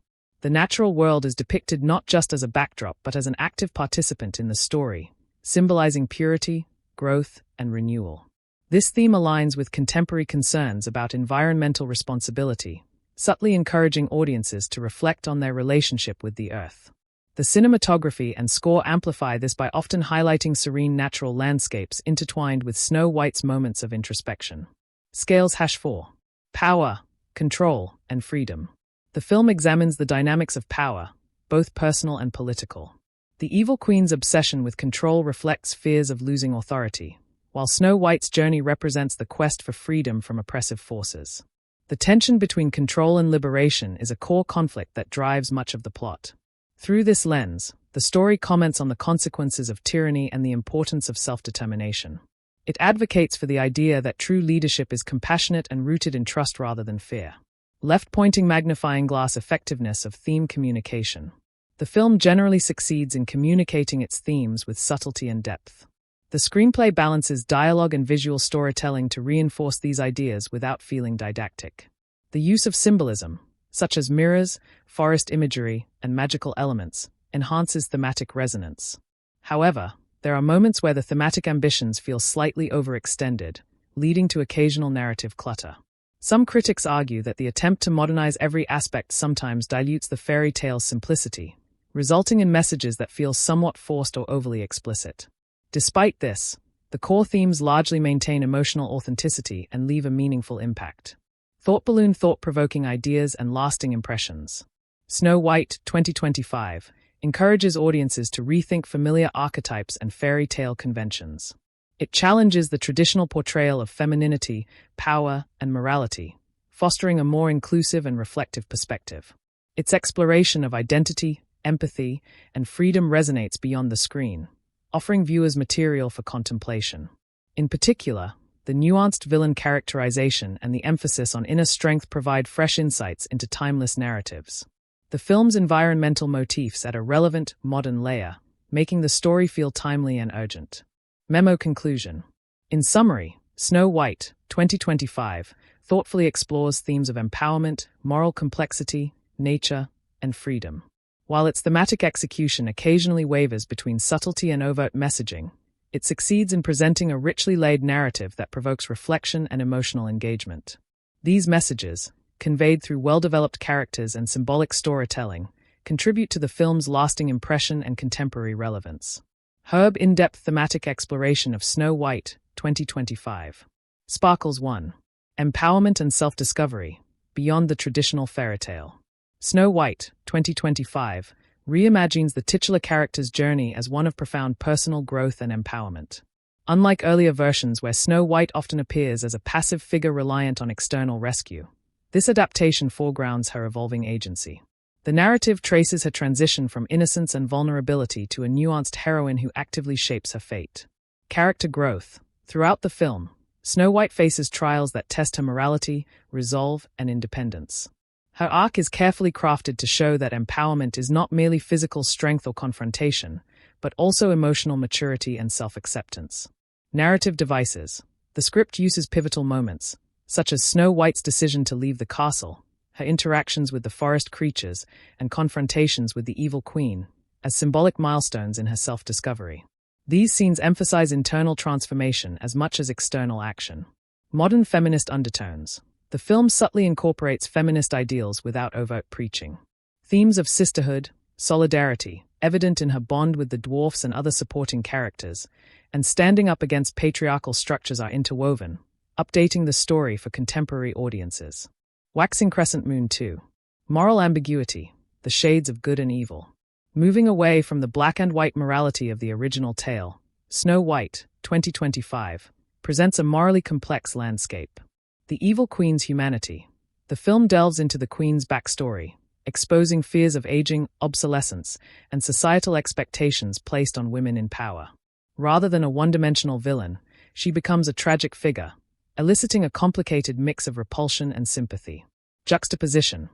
The natural world is depicted not just as a backdrop but as an active participant in the story, symbolizing purity, growth, and renewal. This theme aligns with contemporary concerns about environmental responsibility, subtly encouraging audiences to reflect on their relationship with the earth. The cinematography and score amplify this by often highlighting serene natural landscapes intertwined with Snow White's moments of introspection. Scales #4. Power, control, and freedom. The film examines the dynamics of power, both personal and political. The evil queen's obsession with control reflects fears of losing authority, while Snow White's journey represents the quest for freedom from oppressive forces. The tension between control and liberation is a core conflict that drives much of the plot. Through this lens, the story comments on the consequences of tyranny and the importance of self-determination. It advocates for the idea that true leadership is compassionate and rooted in trust rather than fear. Left-pointing magnifying glass effectiveness of theme communication. The film generally succeeds in communicating its themes with subtlety and depth. The screenplay balances dialogue and visual storytelling to reinforce these ideas without feeling didactic. The use of symbolism, such as mirrors, forest imagery, and magical elements, enhances thematic resonance. However, there are moments where the thematic ambitions feel slightly overextended, leading to occasional narrative clutter. Some critics argue that the attempt to modernize every aspect sometimes dilutes the fairy tale's simplicity, resulting in messages that feel somewhat forced or overly explicit. Despite this, the core themes largely maintain emotional authenticity and leave a meaningful impact. Thought-provoking ideas and lasting impressions. Snow White, 2025, encourages audiences to rethink familiar archetypes and fairy tale conventions. It challenges the traditional portrayal of femininity, power, and morality, fostering a more inclusive and reflective perspective. Its exploration of identity, empathy, and freedom resonates beyond the screen, offering viewers material for contemplation. In particular, the nuanced villain characterization and the emphasis on inner strength provide fresh insights into timeless narratives. The film's environmental motifs add a relevant, modern layer, making the story feel timely and urgent. Memo conclusion. In summary, Snow White, 2025, thoughtfully explores themes of empowerment, moral complexity, nature, and freedom. While its thematic execution occasionally wavers between subtlety and overt messaging, it succeeds in presenting a richly laid narrative that provokes reflection and emotional engagement. These messages, conveyed through well-developed characters and symbolic storytelling, contribute to the film's lasting impression and contemporary relevance. Herb in-depth thematic exploration of Snow White, 2025. Sparkles 1. Empowerment and self-discovery, beyond the traditional fairy tale. Snow White, 2025, reimagines the titular character's journey as one of profound personal growth and empowerment. Unlike earlier versions where Snow White often appears as a passive figure reliant on external rescue, this adaptation foregrounds her evolving agency. The narrative traces her transition from innocence and vulnerability to a nuanced heroine who actively shapes her fate. Character growth. Throughout the film, Snow White faces trials that test her morality, resolve, and independence. Her arc is carefully crafted to show that empowerment is not merely physical strength or confrontation, but also emotional maturity and self-acceptance. Narrative devices. The script uses pivotal moments, such as Snow White's decision to leave the castle, her interactions with the forest creatures, and confrontations with the evil queen, as symbolic milestones in her self-discovery. These scenes emphasize internal transformation as much as external action. Modern feminist undertones. The film subtly incorporates feminist ideals without overt preaching. Themes of sisterhood, solidarity, evident in her bond with the dwarfs and other supporting characters, and standing up against patriarchal structures are interwoven, updating the story for contemporary audiences. Waxing Crescent Moon 2. Moral ambiguity, the shades of good and evil. Moving away from the black and white morality of the original tale, Snow White, 2025, presents a morally complex landscape. The evil queen's humanity. The film delves into the queen's backstory, exposing fears of aging, obsolescence, and societal expectations placed on women in power. Rather than a one-dimensional villain, she becomes a tragic figure, eliciting a complicated mix of repulsion and sympathy. Juxtaposition.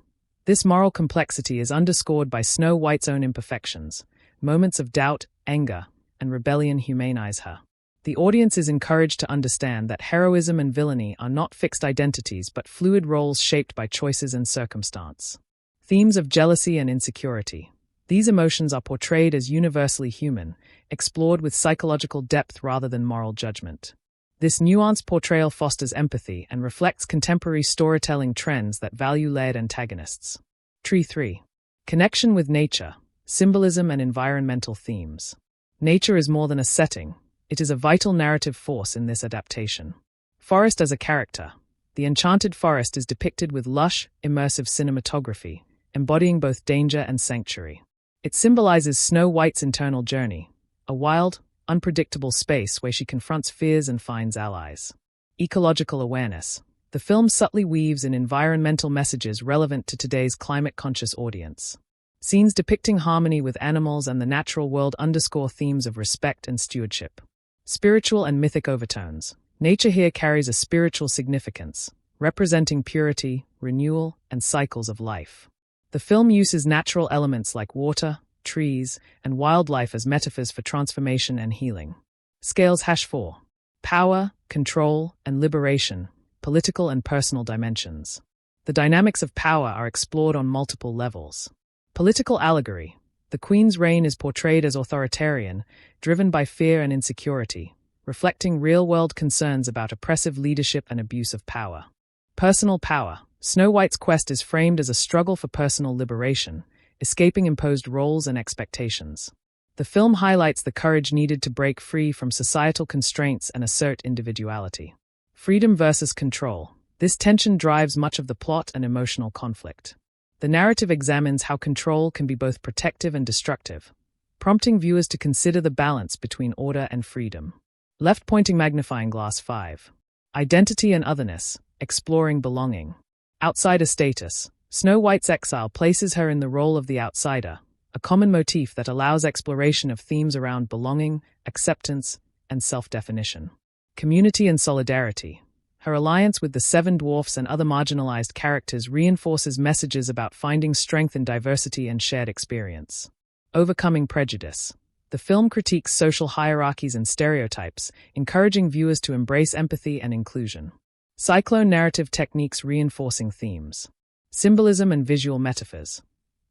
This moral complexity is underscored by Snow White's own imperfections. Moments of doubt, anger, and rebellion humanize her. The audience is encouraged to understand that heroism and villainy are not fixed identities but fluid roles shaped by choices and circumstance. Themes of jealousy and insecurity. These emotions are portrayed as universally human, explored with psychological depth rather than moral judgment. This nuanced portrayal fosters empathy and reflects contemporary storytelling trends that value layered antagonists. Tree 3. Connection with nature, symbolism and environmental themes. Nature is more than a setting. It is a vital narrative force in this adaptation. Forest as a character. The enchanted forest is depicted with lush, immersive cinematography, embodying both danger and sanctuary. It symbolizes Snow White's internal journey, a wild, unpredictable space where she confronts fears and finds allies. Ecological awareness. The film subtly weaves in environmental messages relevant to today's climate-conscious audience. Scenes depicting harmony with animals and the natural world underscore themes of respect and stewardship. Spiritual and mythic overtones. Nature here carries a spiritual significance, representing purity, renewal, and cycles of life. The film uses natural elements like water, trees, and wildlife as metaphors for transformation and healing. Scales #4. Power, control, and liberation, political and personal dimensions. The dynamics of power are explored on multiple levels. Political allegory. The Queen's reign is portrayed as authoritarian, driven by fear and insecurity, reflecting real-world concerns about oppressive leadership and abuse of power. Personal power. Snow White's quest is framed as a struggle for personal liberation, escaping imposed roles and expectations. The film highlights the courage needed to break free from societal constraints and assert individuality. Freedom versus control. This tension drives much of the plot and emotional conflict. The narrative examines how control can be both protective and destructive, prompting viewers to consider the balance between order and freedom. Left-pointing magnifying glass 5. Identity and otherness, exploring belonging. Outsider status. Snow White's exile places her in the role of the outsider, a common motif that allows exploration of themes around belonging, acceptance, and self-definition. Community and solidarity. Her alliance with the Seven Dwarfs and other marginalized characters reinforces messages about finding strength in diversity and shared experience. Overcoming prejudice. The film critiques social hierarchies and stereotypes, encouraging viewers to embrace empathy and inclusion. Cyclone narrative techniques reinforcing themes. Symbolism and visual metaphors.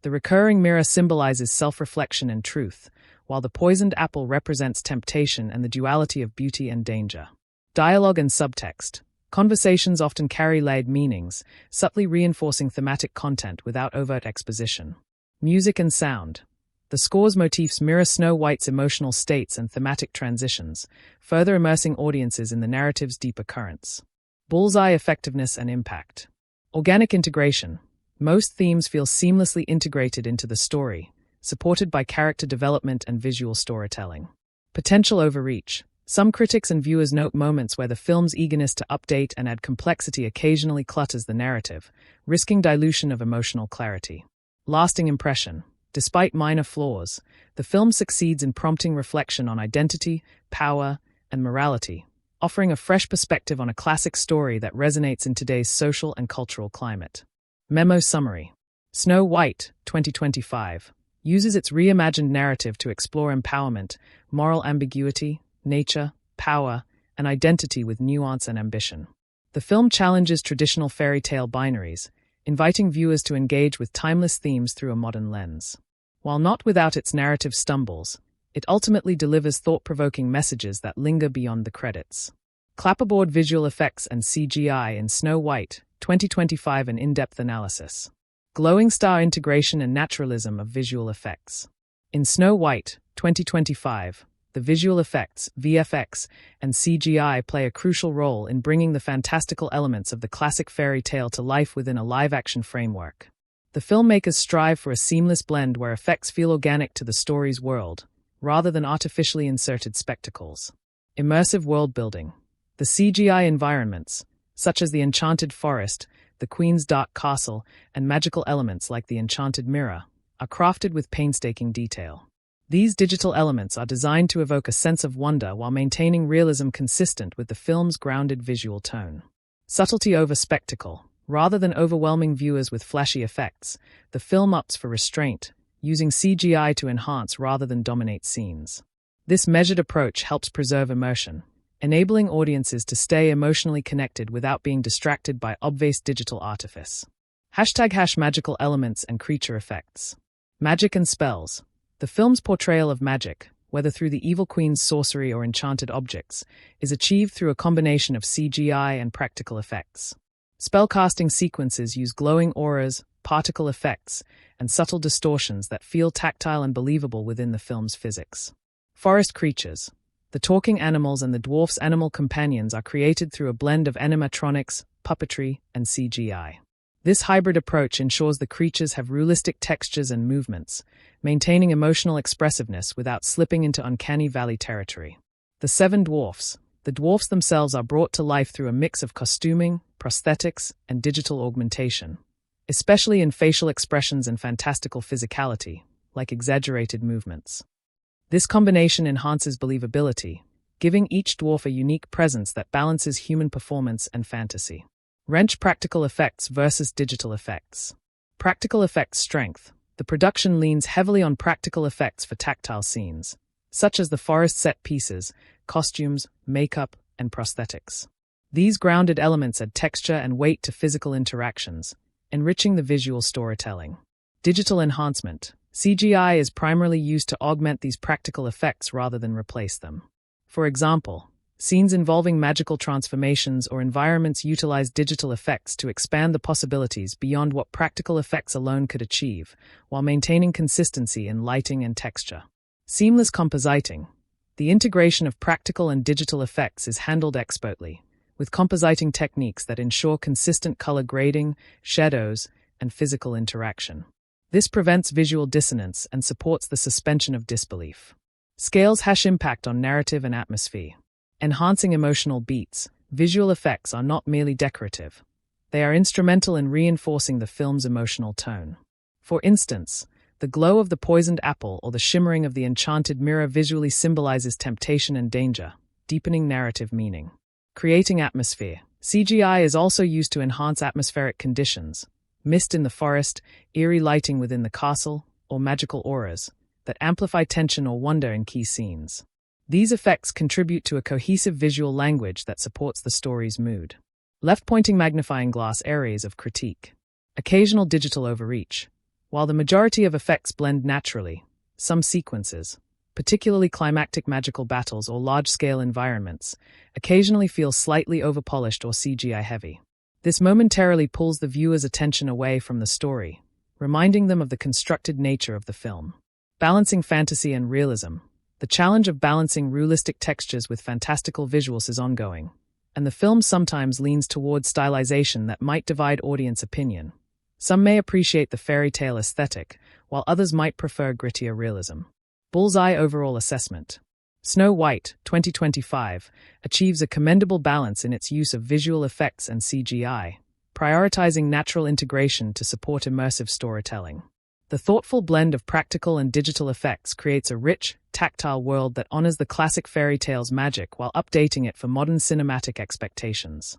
The recurring mirror symbolizes self-reflection and truth, while the poisoned apple represents temptation and the duality of beauty and danger. Dialogue and subtext. Conversations often carry layered meanings, subtly reinforcing thematic content without overt exposition. Music and sound. The score's motifs mirror Snow White's emotional states and thematic transitions, further immersing audiences in the narrative's deeper currents. Bullseye effectiveness and impact. Organic integration. Most themes feel seamlessly integrated into the story, supported by character development and visual storytelling. Potential overreach. Some critics and viewers note moments where the film's eagerness to update and add complexity occasionally clutters the narrative, risking dilution of emotional clarity. Lasting impression. Despite minor flaws, the film succeeds in prompting reflection on identity, power, and morality, offering a fresh perspective on a classic story that resonates in today's social and cultural climate. Memo summary. Snow White, 2025, uses its reimagined narrative to explore empowerment, moral ambiguity, nature, power, and identity with nuance and ambition. The film challenges traditional fairy tale binaries, inviting viewers to engage with timeless themes through a modern lens. While not without its narrative stumbles, it ultimately delivers thought-provoking messages that linger beyond the credits. Clapperboard visual effects and CGI in Snow White, 2025, an in-depth analysis. Glowing star integration and naturalism of visual effects. In Snow White, 2025, the visual effects, VFX, and CGI play a crucial role in bringing the fantastical elements of the classic fairy tale to life within a live-action framework. The filmmakers strive for a seamless blend where effects feel organic to the story's world, rather than artificially inserted spectacles. Immersive world-building. The CGI environments, such as the Enchanted Forest, the Queen's Dark Castle, and magical elements like the Enchanted Mirror, are crafted with painstaking detail. These digital elements are designed to evoke a sense of wonder while maintaining realism consistent with the film's grounded visual tone. Subtlety over spectacle. Rather than overwhelming viewers with flashy effects, the film opts for restraint, using CGI to enhance rather than dominate scenes. This measured approach helps preserve immersion, enabling audiences to stay emotionally connected without being distracted by obvious digital artifice. #magical elements and creature effects. Magic and spells. The film's portrayal of magic, whether through the Evil Queen's sorcery or enchanted objects, is achieved through a combination of CGI and practical effects. Spellcasting sequences use glowing auras, particle effects, and subtle distortions that feel tactile and believable within the film's physics. Forest creatures. The talking animals and the dwarf's animal companions are created through a blend of animatronics, puppetry, and CGI. This hybrid approach ensures the creatures have realistic textures and movements, maintaining emotional expressiveness without slipping into uncanny valley territory. The Seven Dwarfs. The dwarfs themselves are brought to life through a mix of costuming, prosthetics, and digital augmentation, especially in facial expressions and fantastical physicality, like exaggerated movements. This combination enhances believability, giving each dwarf a unique presence that balances human performance and fantasy. Wrench practical effects versus digital effects. Practical effects strength. The production leans heavily on practical effects for tactile scenes, such as the forest set pieces, costumes, makeup, and prosthetics. These grounded elements add texture and weight to physical interactions, enriching the visual storytelling. Digital enhancement. CGI is primarily used to augment these practical effects rather than replace them. For example, scenes involving magical transformations or environments utilize digital effects to expand the possibilities beyond what practical effects alone could achieve, while maintaining consistency in lighting and texture. Seamless compositing. The integration of practical and digital effects is handled expertly, with compositing techniques that ensure consistent color grading, shadows, and physical interaction. This prevents visual dissonance and supports the suspension of disbelief. Scales impact on narrative and atmosphere. Enhancing emotional beats, visual effects are not merely decorative. They are instrumental in reinforcing the film's emotional tone. For instance, the glow of the poisoned apple or the shimmering of the enchanted mirror visually symbolizes temptation and danger, deepening narrative meaning. Creating atmosphere. CGI is also used to enhance atmospheric conditions, mist in the forest, eerie lighting within the castle, or magical auras that amplify tension or wonder in key scenes. These effects contribute to a cohesive visual language that supports the story's mood. Left-pointing magnifying glass areas of critique. Occasional digital overreach. While the majority of effects blend naturally, some sequences, particularly climactic magical battles or large-scale environments, occasionally feel slightly overpolished or CGI-heavy. This momentarily pulls the viewer's attention away from the story, reminding them of the constructed nature of the film. Balancing fantasy and realism. The challenge of balancing realistic textures with fantastical visuals is ongoing, and the film sometimes leans towards stylization that might divide audience opinion. Some may appreciate the fairy tale aesthetic, while others might prefer grittier realism. Bullseye overall assessment. Snow White, 2025, achieves a commendable balance in its use of visual effects and CGI, prioritizing natural integration to support immersive storytelling. The thoughtful blend of practical and digital effects creates a rich, tactile world that honors the classic fairy tale's magic while updating it for modern cinematic expectations.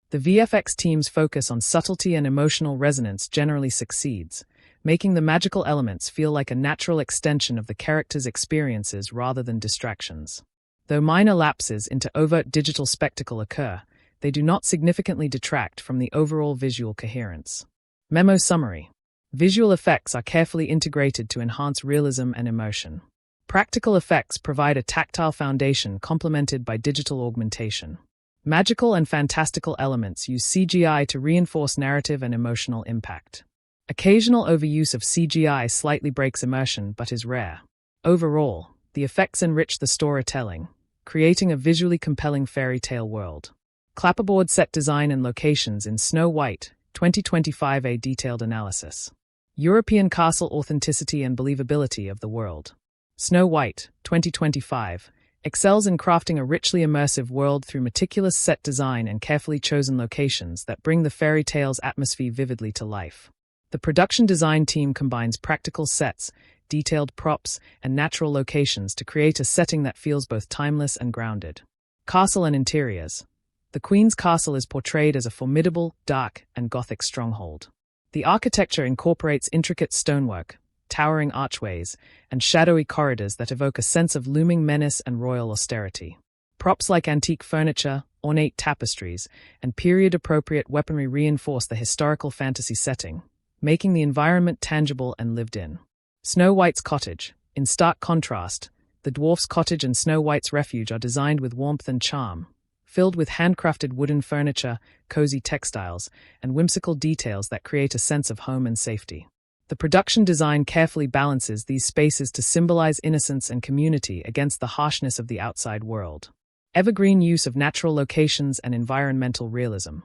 The VFX team's focus on subtlety and emotional resonance generally succeeds, making the magical elements feel like a natural extension of the characters' experiences rather than distractions. Though minor lapses into overt digital spectacle occur, they do not significantly detract from the overall visual coherence. Memo summary. Visual effects are carefully integrated to enhance realism and emotion. Practical effects provide a tactile foundation complemented by digital augmentation. Magical and fantastical elements use CGI to reinforce narrative and emotional impact. Occasional overuse of CGI slightly breaks immersion but is rare. Overall, the effects enrich the storytelling, creating a visually compelling fairy tale world. Clapperboard set design and locations in Snow White, 2025. A detailed analysis. European castle authenticity and believability of the world. Snow White, 2025, excels in crafting a richly immersive world through meticulous set design and carefully chosen locations that bring the fairy tale's atmosphere vividly to life. The production design team combines practical sets, detailed props, and natural locations to create a setting that feels both timeless and grounded. Castle and interiors. The Queen's castle is portrayed as a formidable, dark, and Gothic stronghold. The architecture incorporates intricate stonework, towering archways, and shadowy corridors that evoke a sense of looming menace and royal austerity. Props like antique furniture, ornate tapestries, and period-appropriate weaponry reinforce the historical fantasy setting, making the environment tangible and lived in. Snow White's cottage. In stark contrast, the dwarf's cottage and Snow White's refuge are designed with warmth and charm, filled with handcrafted wooden furniture, cozy textiles, and whimsical details that create a sense of home and safety. The production design carefully balances these spaces to symbolize innocence and community against the harshness of the outside world. Evergreen use of natural locations and environmental realism.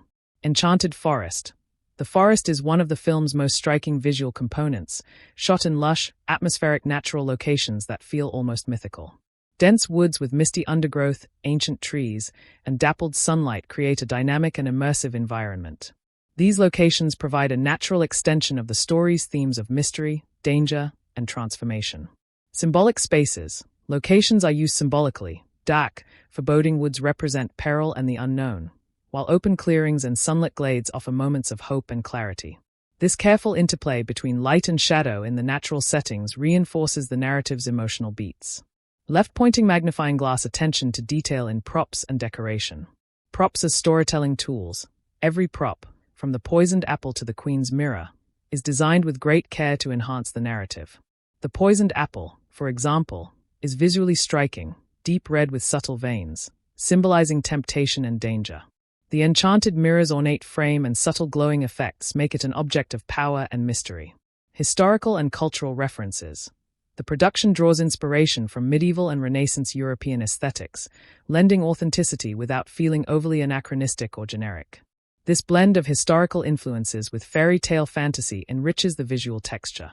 Enchanted Forest. The forest is one of the film's most striking visual components, shot in lush, atmospheric natural locations that feel almost mythical. Dense woods with misty undergrowth, ancient trees, and dappled sunlight create a dynamic and immersive environment. These locations provide a natural extension of the story's themes of mystery, danger, and transformation. Symbolic spaces. Locations are used symbolically. Dark, foreboding woods represent peril and the unknown, while open clearings and sunlit glades offer moments of hope and clarity. This careful interplay between light and shadow in the natural settings reinforces the narrative's emotional beats. Left-pointing magnifying glass attention to detail in props and decoration. Props as storytelling tools. Every prop, from the poisoned apple to the Queen's mirror, is designed with great care to enhance the narrative. The poisoned apple, for example, is visually striking, deep red with subtle veins, symbolizing temptation and danger. The enchanted mirror's ornate frame and subtle glowing effects make it an object of power and mystery. Historical and cultural references. The production draws inspiration from medieval and Renaissance European aesthetics, lending authenticity without feeling overly anachronistic or generic. This blend of historical influences with fairy tale fantasy enriches the visual texture.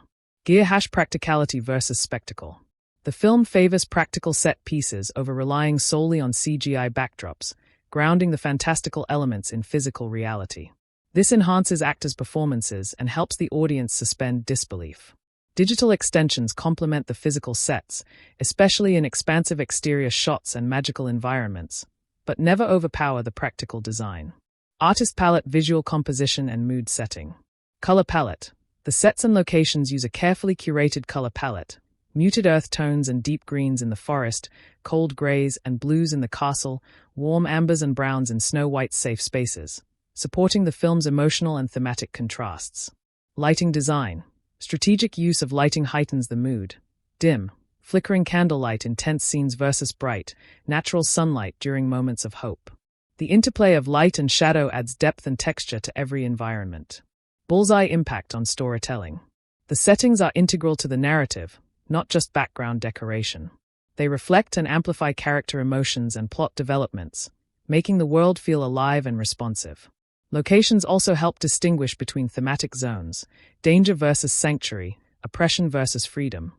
Practicality versus spectacle. The film favors practical set pieces over relying solely on CGI backdrops, grounding the fantastical elements in physical reality. This enhances actors' performances and helps the audience suspend disbelief. Digital extensions complement the physical sets, especially in expansive exterior shots and magical environments, but never overpower the practical design. Artist palette, visual composition, and mood setting. Color palette. The sets and locations use a carefully curated color palette, Muted earth tones and deep greens in the forest, cold grays and blues in the castle, warm ambers and browns in Snow White's safe spaces, supporting the film's emotional and thematic contrasts. Lighting design. Strategic use of lighting heightens the mood. Dim, flickering candlelight in tense scenes versus bright, natural sunlight during moments of hope. The interplay of light and shadow adds depth and texture to every environment. Bullseye impact on storytelling. The settings are integral to the narrative, not just background decoration. They reflect and amplify character emotions and plot developments, making the world feel alive and responsive. Locations also help distinguish between thematic zones, danger versus sanctuary, oppression versus freedom,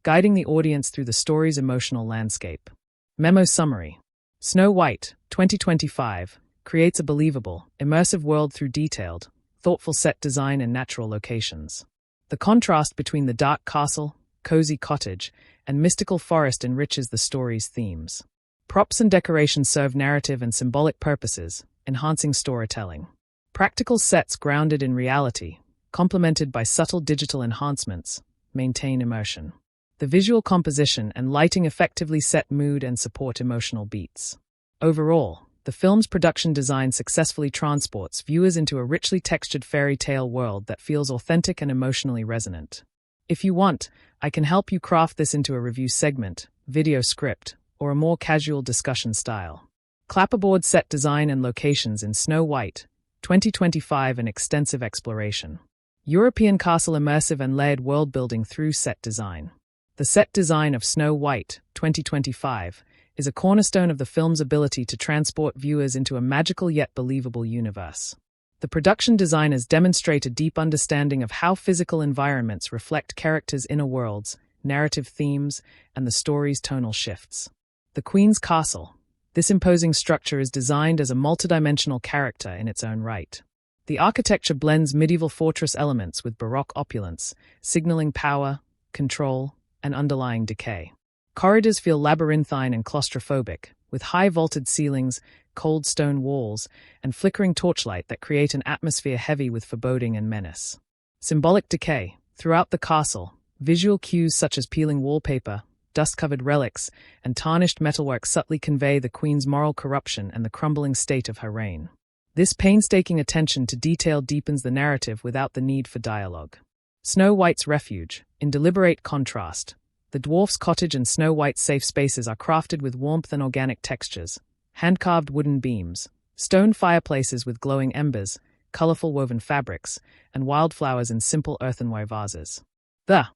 guiding the audience through the story's emotional landscape. Memo summary. Snow White, 2025, creates a believable, immersive world through detailed, thoughtful set design and natural locations. The contrast between the dark castle, cozy cottage, and mystical forest enriches the story's themes. Props and decorations serve narrative and symbolic purposes, enhancing storytelling. Practical sets grounded in reality, complemented by subtle digital enhancements, maintain immersion. The visual composition and lighting effectively set mood and support emotional beats. Overall, the film's production design successfully transports viewers into a richly textured fairy tale world that feels authentic and emotionally resonant. If you want, I can help you craft this into a review segment, video script, or a more casual discussion style. Clapperboard set design and locations in Snow White, 2025, an extensive exploration. European castle immersive and layered world-building through set design. The set design of Snow White, 2025, is a cornerstone of the film's ability to transport viewers into a magical yet believable universe. The production designers demonstrate a deep understanding of how physical environments reflect characters' inner worlds, narrative themes, and the story's tonal shifts. The Queen's Castle. This imposing structure is designed as a multidimensional character in its own right. The architecture blends medieval fortress elements with Baroque opulence, signaling power, control, and underlying decay. Corridors feel labyrinthine and claustrophobic, with high vaulted ceilings, cold stone walls, and flickering torchlight that create an atmosphere heavy with foreboding and menace. Symbolic decay. Throughout the castle, visual cues such as peeling wallpaper, dust-covered relics, and tarnished metalwork subtly convey the Queen's moral corruption and the crumbling state of her reign. This painstaking attention to detail deepens the narrative without the need for dialogue. Snow White's refuge. In deliberate contrast, the dwarf's cottage and Snow White's safe spaces are crafted with warmth and organic textures. Hand-carved wooden beams, stone fireplaces with glowing embers, colorful woven fabrics, and wildflowers in simple earthenware vases. The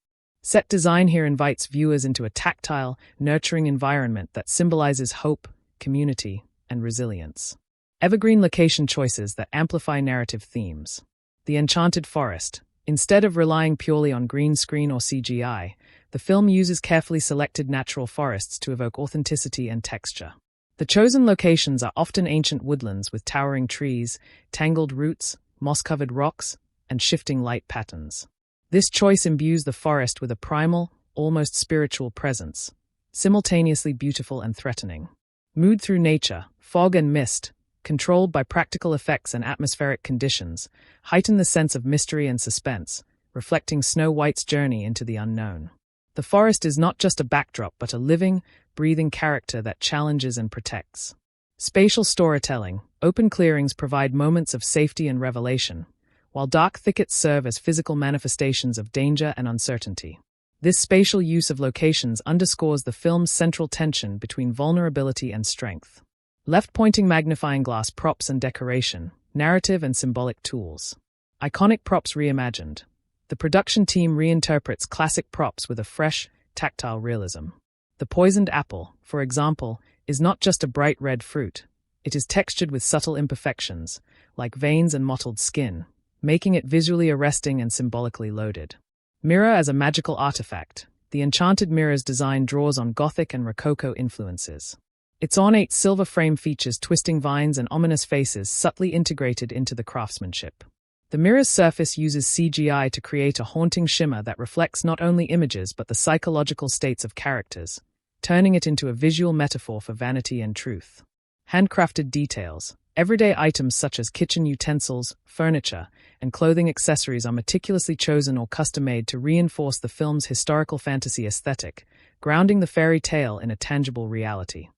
set design here invites viewers into a tactile, nurturing environment that symbolizes hope, community, and resilience. Evergreen location choices that amplify narrative themes. The Enchanted Forest. Instead of relying purely on green screen or CGI, the film uses carefully selected natural forests to evoke authenticity and texture. The chosen locations are often ancient woodlands with towering trees, tangled roots, moss-covered rocks, and shifting light patterns. This choice imbues the forest with a primal, almost spiritual presence, simultaneously beautiful and threatening. Mood through nature, fog and mist, controlled by practical effects and atmospheric conditions, heighten the sense of mystery and suspense, reflecting Snow White's journey into the unknown. The forest is not just a backdrop but a living, breathing character that challenges and protects. Spatial storytelling. Open clearings provide moments of safety and revelation, while dark thickets serve as physical manifestations of danger and uncertainty. This spatial use of locations underscores the film's central tension between vulnerability and strength. Left-pointing magnifying glass props and decoration, narrative and symbolic tools. Iconic props reimagined. The production team reinterprets classic props with a fresh, tactile realism. The poisoned apple, for example, is not just a bright red fruit. It is textured with subtle imperfections, like veins and mottled skin, making it visually arresting and symbolically loaded. Mirror as a magical artifact. The enchanted mirror's design draws on Gothic and Rococo influences. Its ornate silver frame features twisting vines and ominous faces subtly integrated into the craftsmanship. The mirror's surface uses CGI to create a haunting shimmer that reflects not only images but the psychological states of characters, turning it into a visual metaphor for vanity and truth. Handcrafted details. Everyday items such as kitchen utensils, furniture, and clothing accessories are meticulously chosen or custom-made to reinforce the film's historical fantasy aesthetic, grounding the fairy tale in a tangible reality.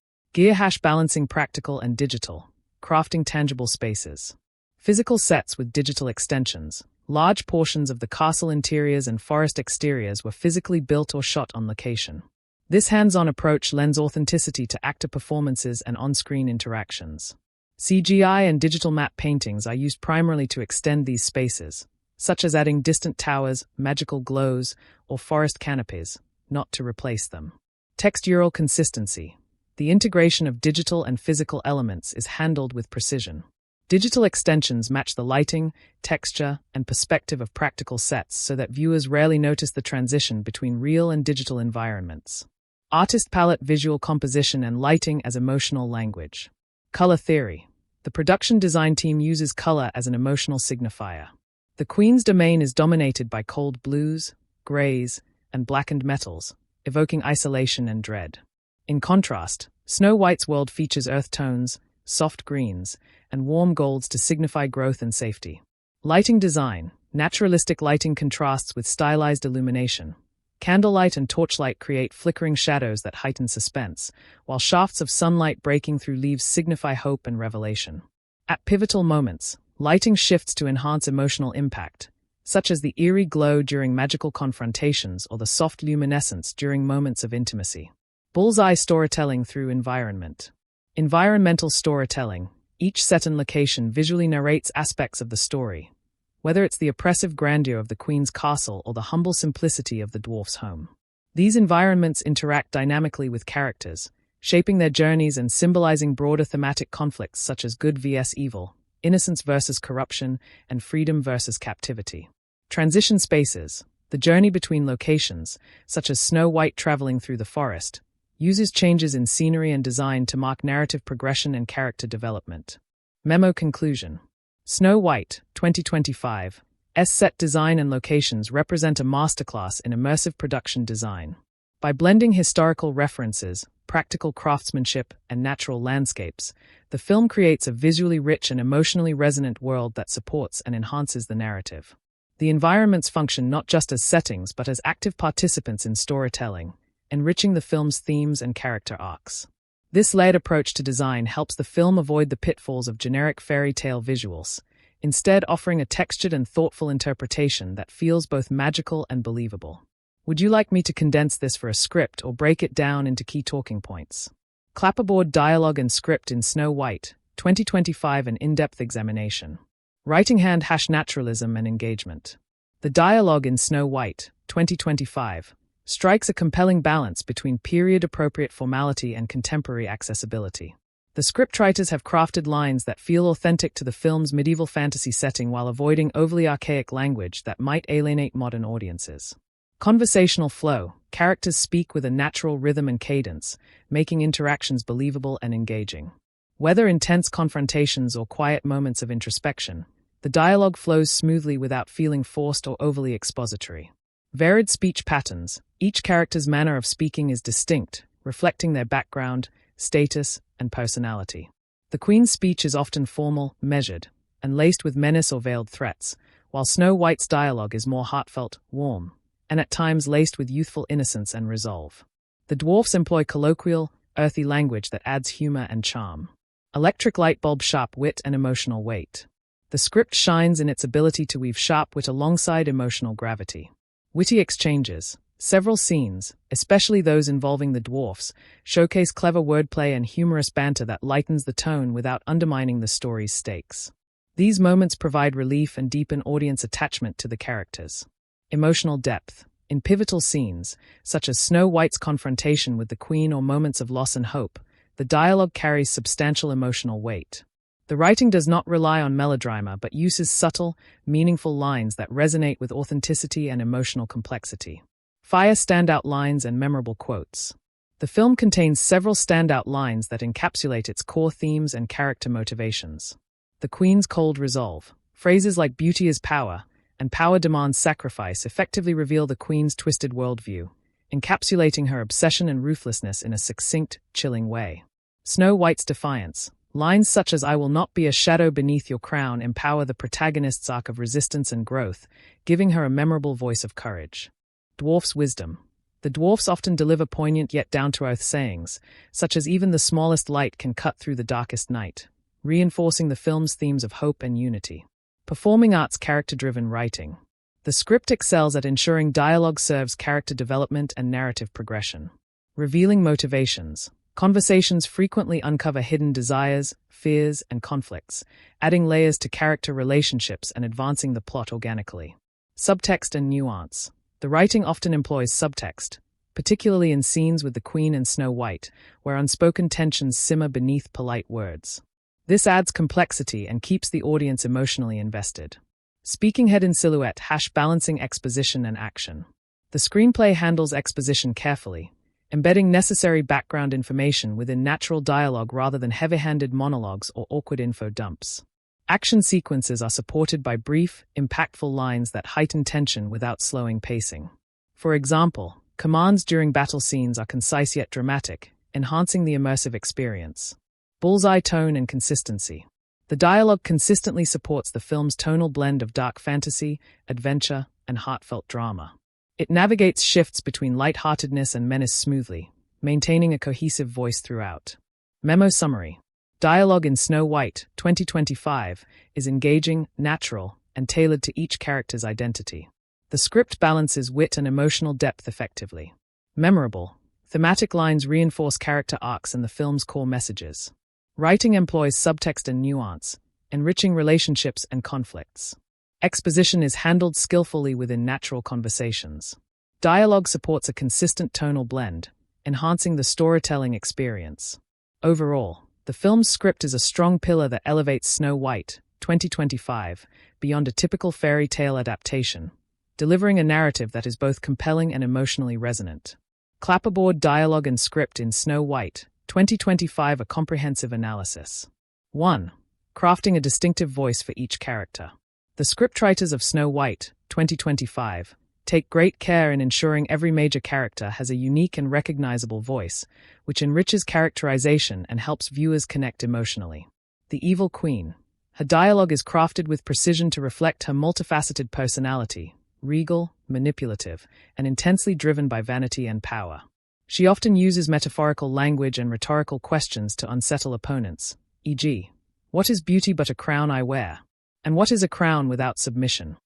Balancing practical and digital, crafting tangible spaces. Physical sets with digital extensions. Large portions of the castle interiors and forest exteriors were physically built or shot on location. This hands-on approach lends authenticity to actor performances and on-screen interactions. CGI and digital matte paintings are used primarily to extend these spaces, such as adding distant towers, magical glows, or forest canopies, not to replace them. Textural consistency. The integration of digital and physical elements is handled with precision. Digital extensions match the lighting, texture, and perspective of practical sets so that viewers rarely notice the transition between real and digital environments. Artist palette, visual composition, and lighting as emotional language. Color theory. The production design team uses color as an emotional signifier. The Queen's domain is dominated by cold blues, grays, and blackened metals, evoking isolation and dread. In contrast, Snow White's world features earth tones, soft greens, and warm golds to signify growth and safety. Lighting design. Naturalistic lighting contrasts with stylized illumination. Candlelight and torchlight create flickering shadows that heighten suspense, while shafts of sunlight breaking through leaves signify hope and revelation. At pivotal moments, lighting shifts to enhance emotional impact, such as the eerie glow during magical confrontations or the soft luminescence during moments of intimacy. Bullseye storytelling through environment. Environmental storytelling. Each set and location visually narrates aspects of the story, whether it's the oppressive grandeur of the Queen's castle or the humble simplicity of the dwarf's home. These environments interact dynamically with characters, shaping their journeys and symbolizing broader thematic conflicts such as good vs evil, innocence versus corruption, and freedom versus captivity. Transition spaces. The journey between locations, such as Snow White traveling through the forest, uses changes in scenery and design to mark narrative progression and character development. Memo conclusion. Snow White, 2025, set design and locations represent a masterclass in immersive production design. By blending historical references, practical craftsmanship, and natural landscapes, the film creates a visually rich and emotionally resonant world that supports and enhances the narrative. The environments function not just as settings but as active participants in storytelling, enriching the film's themes and character arcs. This layered approach to design helps the film avoid the pitfalls of generic fairy tale visuals, instead offering a textured and thoughtful interpretation that feels both magical and believable. Would you like me to condense this for a script or break it down into key talking points? Clapperboard dialogue and script in Snow White, 2025, an in-depth examination. Writing hand # naturalism and engagement. The dialogue in Snow White, 2025, strikes a compelling balance between period-appropriate formality and contemporary accessibility. The scriptwriters have crafted lines that feel authentic to the film's medieval fantasy setting while avoiding overly archaic language that might alienate modern audiences. Conversational flow. Characters speak with a natural rhythm and cadence, making interactions believable and engaging. Whether intense confrontations or quiet moments of introspection, the dialogue flows smoothly without feeling forced or overly expository. Varied speech patterns. Each character's manner of speaking is distinct, reflecting their background, status, and personality. The Queen's speech is often formal, measured, and laced with menace or veiled threats, while Snow White's dialogue is more heartfelt, warm, and at times laced with youthful innocence and resolve. The dwarfs employ colloquial, earthy language that adds humor and charm. Electric light bulb sharp wit and emotional weight. The script shines in its ability to weave sharp wit alongside emotional gravity. Witty exchanges. Several scenes, especially those involving the dwarfs, showcase clever wordplay and humorous banter that lightens the tone without undermining the story's stakes. These moments provide relief and deepen audience attachment to the characters. Emotional depth. In pivotal scenes, such as Snow White's confrontation with the Queen or moments of loss and hope, the dialogue carries substantial emotional weight. The writing does not rely on melodrama but uses subtle, meaningful lines that resonate with authenticity and emotional complexity. Fire standout lines and memorable quotes. The film contains several standout lines that encapsulate its core themes and character motivations. The Queen's cold resolve. Phrases like "beauty is power" and "power demands sacrifice" effectively reveal the Queen's twisted worldview, encapsulating her obsession and ruthlessness in a succinct, chilling way. Snow White's defiance. Lines such as "I will not be a shadow beneath your crown" empower the protagonist's arc of resistance and growth, giving her a memorable voice of courage. Dwarfs' wisdom. The dwarfs often deliver poignant yet down-to-earth sayings, such as "even the smallest light can cut through the darkest night," reinforcing the film's themes of hope and unity. Performing arts character-driven writing. The script excels at ensuring dialogue serves character development and narrative progression. Revealing motivations. Conversations frequently uncover hidden desires, fears, and conflicts, adding layers to character relationships and advancing the plot organically. Subtext and nuance. The writing often employs subtext, particularly in scenes with the Queen and Snow White, where unspoken tensions simmer beneath polite words. This adds complexity and keeps the audience emotionally invested. Speaking head in silhouette / balancing exposition and action. The screenplay handles exposition carefully, embedding necessary background information within natural dialogue rather than heavy-handed monologues or awkward info dumps. Action sequences are supported by brief, impactful lines that heighten tension without slowing pacing. For example, commands during battle scenes are concise yet dramatic, enhancing the immersive experience. Bullseye tone and consistency. The dialogue consistently supports the film's tonal blend of dark fantasy, adventure, and heartfelt drama. It navigates shifts between lightheartedness and menace smoothly, maintaining a cohesive voice throughout. Memo summary. Dialogue in Snow White, 2025, is engaging, natural, and tailored to each character's identity. The script balances wit and emotional depth effectively. Memorable. Thematic lines reinforce character arcs and the film's core messages. Writing employs subtext and nuance, enriching relationships and conflicts. Exposition is handled skillfully within natural conversations. Dialogue supports a consistent tonal blend, enhancing the storytelling experience. Overall, the film's script is a strong pillar that elevates Snow White, 2025, beyond a typical fairy tale adaptation, delivering a narrative that is both compelling and emotionally resonant. Clapperboard dialogue and script in Snow White, 2025, a comprehensive analysis. 1. Crafting a distinctive voice for each character. The scriptwriters of Snow White, 2025, take great care in ensuring every major character has a unique and recognizable voice, which enriches characterization and helps viewers connect emotionally. The Evil Queen. Her dialogue is crafted with precision to reflect her multifaceted personality, regal, manipulative, and intensely driven by vanity and power. She often uses metaphorical language and rhetorical questions to unsettle opponents, e.g., "What is beauty but a crown I wear? And what is a crown without submission?"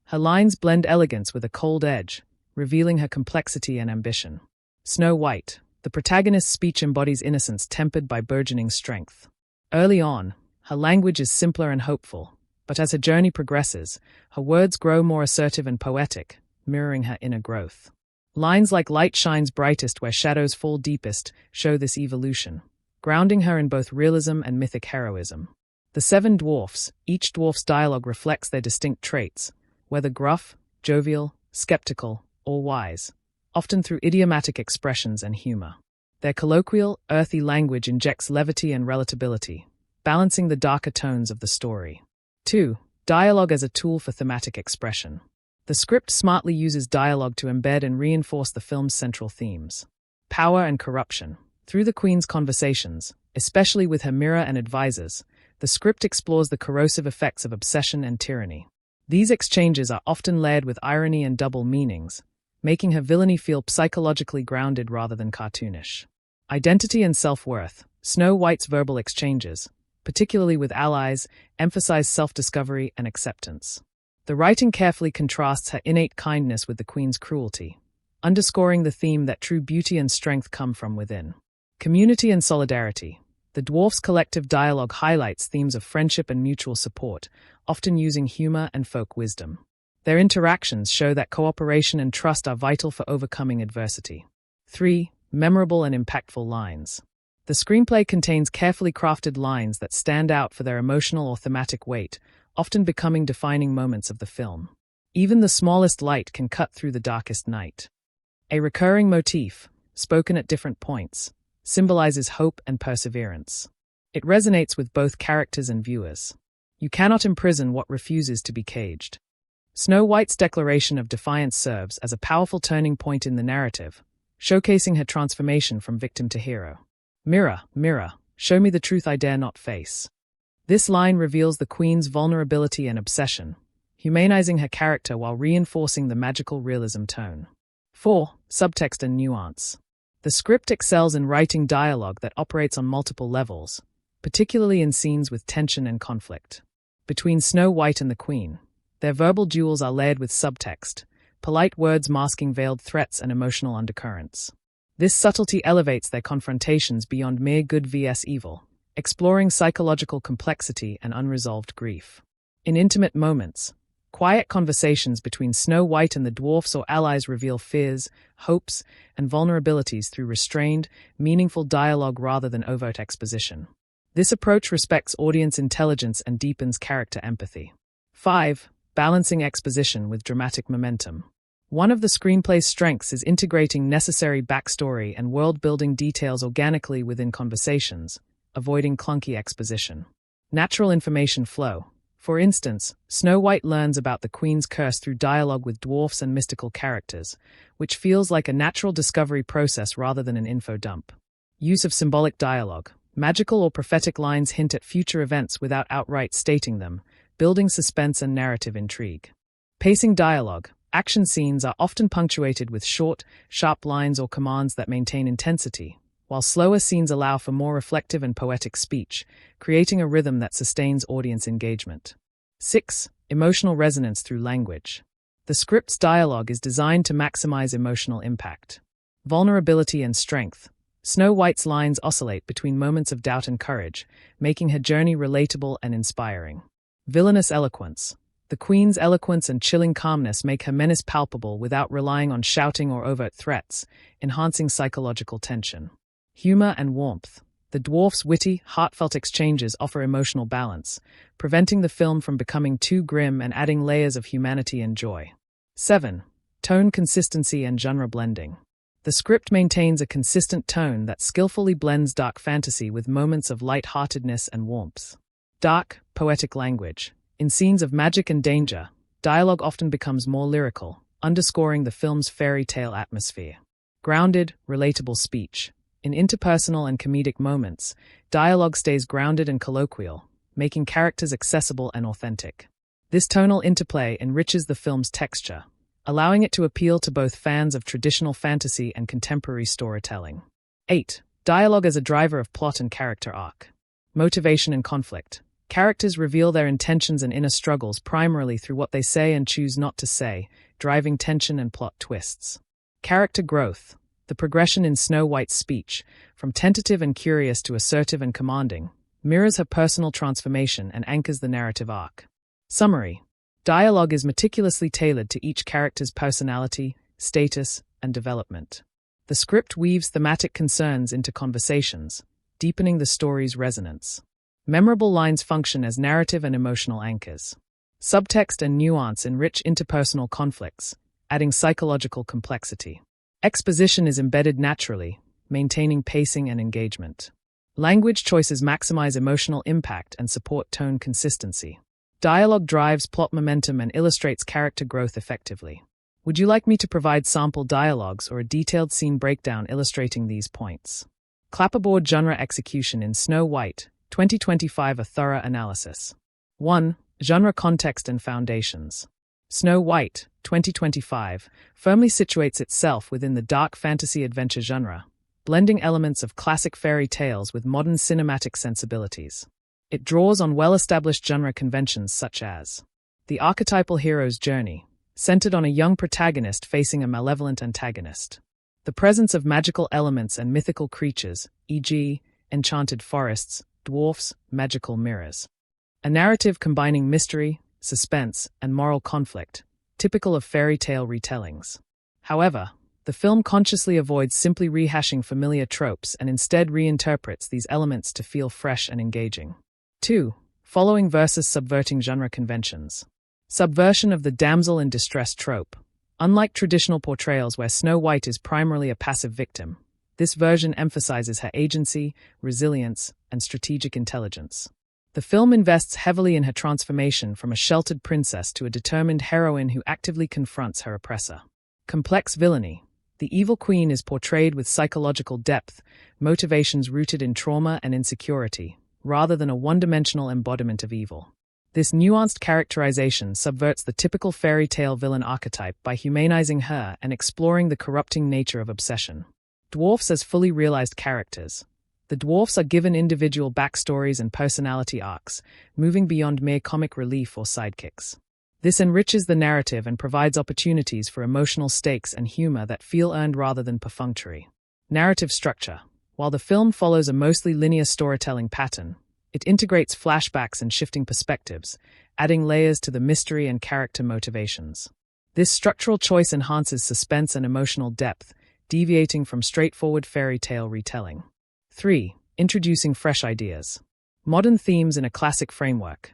Her lines blend elegance with a cold edge, revealing her complexity and ambition. Snow White. The protagonist's speech embodies innocence tempered by burgeoning strength. Early on, her language is simpler and hopeful, but as her journey progresses, her words grow more assertive and poetic, mirroring her inner growth. Lines like "light shines brightest where shadows fall deepest" show this evolution, grounding her in both realism and mythic heroism. The Seven Dwarfs. Each dwarf's dialogue reflects their distinct traits, whether gruff, jovial, skeptical, or wise, often through idiomatic expressions and humor. Their colloquial, earthy language injects levity and relatability, balancing the darker tones of the story. 2. Dialogue as a tool for thematic expression. The script smartly uses dialogue to embed and reinforce the film's central themes. Power and corruption. Through the Queen's conversations, especially with her mirror and advisors, the script explores the corrosive effects of obsession and tyranny. These exchanges are often layered with irony and double meanings, making her villainy feel psychologically grounded rather than cartoonish. Identity and self-worth. Snow White's verbal exchanges, particularly with allies, emphasize self-discovery and acceptance. The writing carefully contrasts her innate kindness with the Queen's cruelty, underscoring the theme that true beauty and strength come from within. Community and solidarity. The dwarfs' collective dialogue highlights themes of friendship and mutual support, often using humor and folk wisdom. Their interactions show that cooperation and trust are vital for overcoming adversity. 3. Memorable and impactful lines. The screenplay contains carefully crafted lines that stand out for their emotional or thematic weight, often becoming defining moments of the film. Even the smallest light can cut through the darkest night. A recurring motif, spoken at different points, symbolizes hope and perseverance. It resonates with both characters and viewers. You cannot imprison what refuses to be caged. Snow White's declaration of defiance serves as a powerful turning point in the narrative, showcasing her transformation from victim to hero. Mirror, mirror, "Show me the truth I dare not face." This line reveals the Queen's vulnerability and obsession, humanizing her character while reinforcing the magical realism tone. 4. Subtext and nuance. The script excels in writing dialogue that operates on multiple levels, particularly in scenes with tension and conflict. Between Snow White and the Queen, their verbal duels are layered with subtext, polite words masking veiled threats and emotional undercurrents. This subtlety elevates their confrontations beyond mere good vs evil, exploring psychological complexity and unresolved grief. In intimate moments, quiet conversations between Snow White and the dwarfs or allies reveal fears, hopes, and vulnerabilities through restrained, meaningful dialogue rather than overt exposition. This approach respects audience intelligence and deepens character empathy. 5. Balancing exposition with dramatic momentum. One of the screenplay's strengths is integrating necessary backstory and world-building details organically within conversations, avoiding clunky exposition. Natural information flow. For instance, Snow White learns about the Queen's curse through dialogue with dwarfs and mystical characters, which feels like a natural discovery process rather than an info dump. Use of symbolic dialogue. Magical or prophetic lines hint at future events without outright stating them, building suspense and narrative intrigue. Pacing dialogue. Action scenes are often punctuated with short, sharp lines or commands that maintain intensity, while slower scenes allow for more reflective and poetic speech, creating a rhythm that sustains audience engagement. 6. Emotional resonance through language. The script's dialogue is designed to maximize emotional impact. Vulnerability and strength. Snow White's lines oscillate between moments of doubt and courage, making her journey relatable and inspiring. Villainous eloquence. The Queen's eloquence and chilling calmness make her menace palpable without relying on shouting or overt threats, enhancing psychological tension. Humor and warmth. The dwarfs' witty, heartfelt exchanges offer emotional balance, preventing the film from becoming too grim and adding layers of humanity and joy. 7. Tone consistency and genre blending. The script maintains a consistent tone that skillfully blends dark fantasy with moments of light-heartedness and warmth. Dark, poetic language. In scenes of magic and danger, dialogue often becomes more lyrical, underscoring the film's fairy tale atmosphere. Grounded, relatable speech. In interpersonal and comedic moments, dialogue stays grounded and colloquial, making characters accessible and authentic. This tonal interplay enriches the film's texture, allowing it to appeal to both fans of traditional fantasy and contemporary storytelling. 8. Dialogue as a driver of plot and character arc. Motivation and conflict. Characters reveal their intentions and inner struggles primarily through what they say and choose not to say, driving tension and plot twists. Character growth. The progression in Snow White's speech, from tentative and curious to assertive and commanding, mirrors her personal transformation and anchors the narrative arc. Summary. Dialogue is meticulously tailored to each character's personality, status, and development. The script weaves thematic concerns into conversations, deepening the story's resonance. Memorable lines function as narrative and emotional anchors. Subtext and nuance enrich interpersonal conflicts, adding psychological complexity. Exposition is embedded naturally, maintaining pacing and engagement. Language choices maximize emotional impact and support tone consistency. Dialogue drives plot momentum and illustrates character growth effectively. Would you like me to provide sample dialogues or a detailed scene breakdown illustrating these points? Clapperboard genre execution in Snow White, 2025. A thorough analysis. 1. Genre context and foundations. Snow White, 2025, firmly situates itself within the dark fantasy adventure genre, blending elements of classic fairy tales with modern cinematic sensibilities. It draws on well-established genre conventions such as the archetypal hero's journey, centered on a young protagonist facing a malevolent antagonist. The presence of magical elements and mythical creatures, e.g., enchanted forests, dwarfs, magical mirrors. A narrative combining mystery, suspense, and moral conflict, typical of fairy tale retellings. However, the film consciously avoids simply rehashing familiar tropes and instead reinterprets these elements to feel fresh and engaging. 2. Following versus subverting genre conventions. Subversion of the damsel in distress trope. Unlike traditional portrayals where Snow White is primarily a passive victim, this version emphasizes her agency, resilience, and strategic intelligence. The film invests heavily in her transformation from a sheltered princess to a determined heroine who actively confronts her oppressor. Complex villainy. The evil queen is portrayed with psychological depth, motivations rooted in trauma and insecurity, rather than a one-dimensional embodiment of evil. This nuanced characterization subverts the typical fairy tale villain archetype by humanizing her and exploring the corrupting nature of obsession. Dwarfs as fully realized characters. The dwarfs are given individual backstories and personality arcs, moving beyond mere comic relief or sidekicks. This enriches the narrative and provides opportunities for emotional stakes and humor that feel earned rather than perfunctory. Narrative structure. While the film follows a mostly linear storytelling pattern, it integrates flashbacks and shifting perspectives, adding layers to the mystery and character motivations. This structural choice enhances suspense and emotional depth, deviating from straightforward fairy tale retelling. 3. Introducing fresh ideas. Modern themes in a classic framework.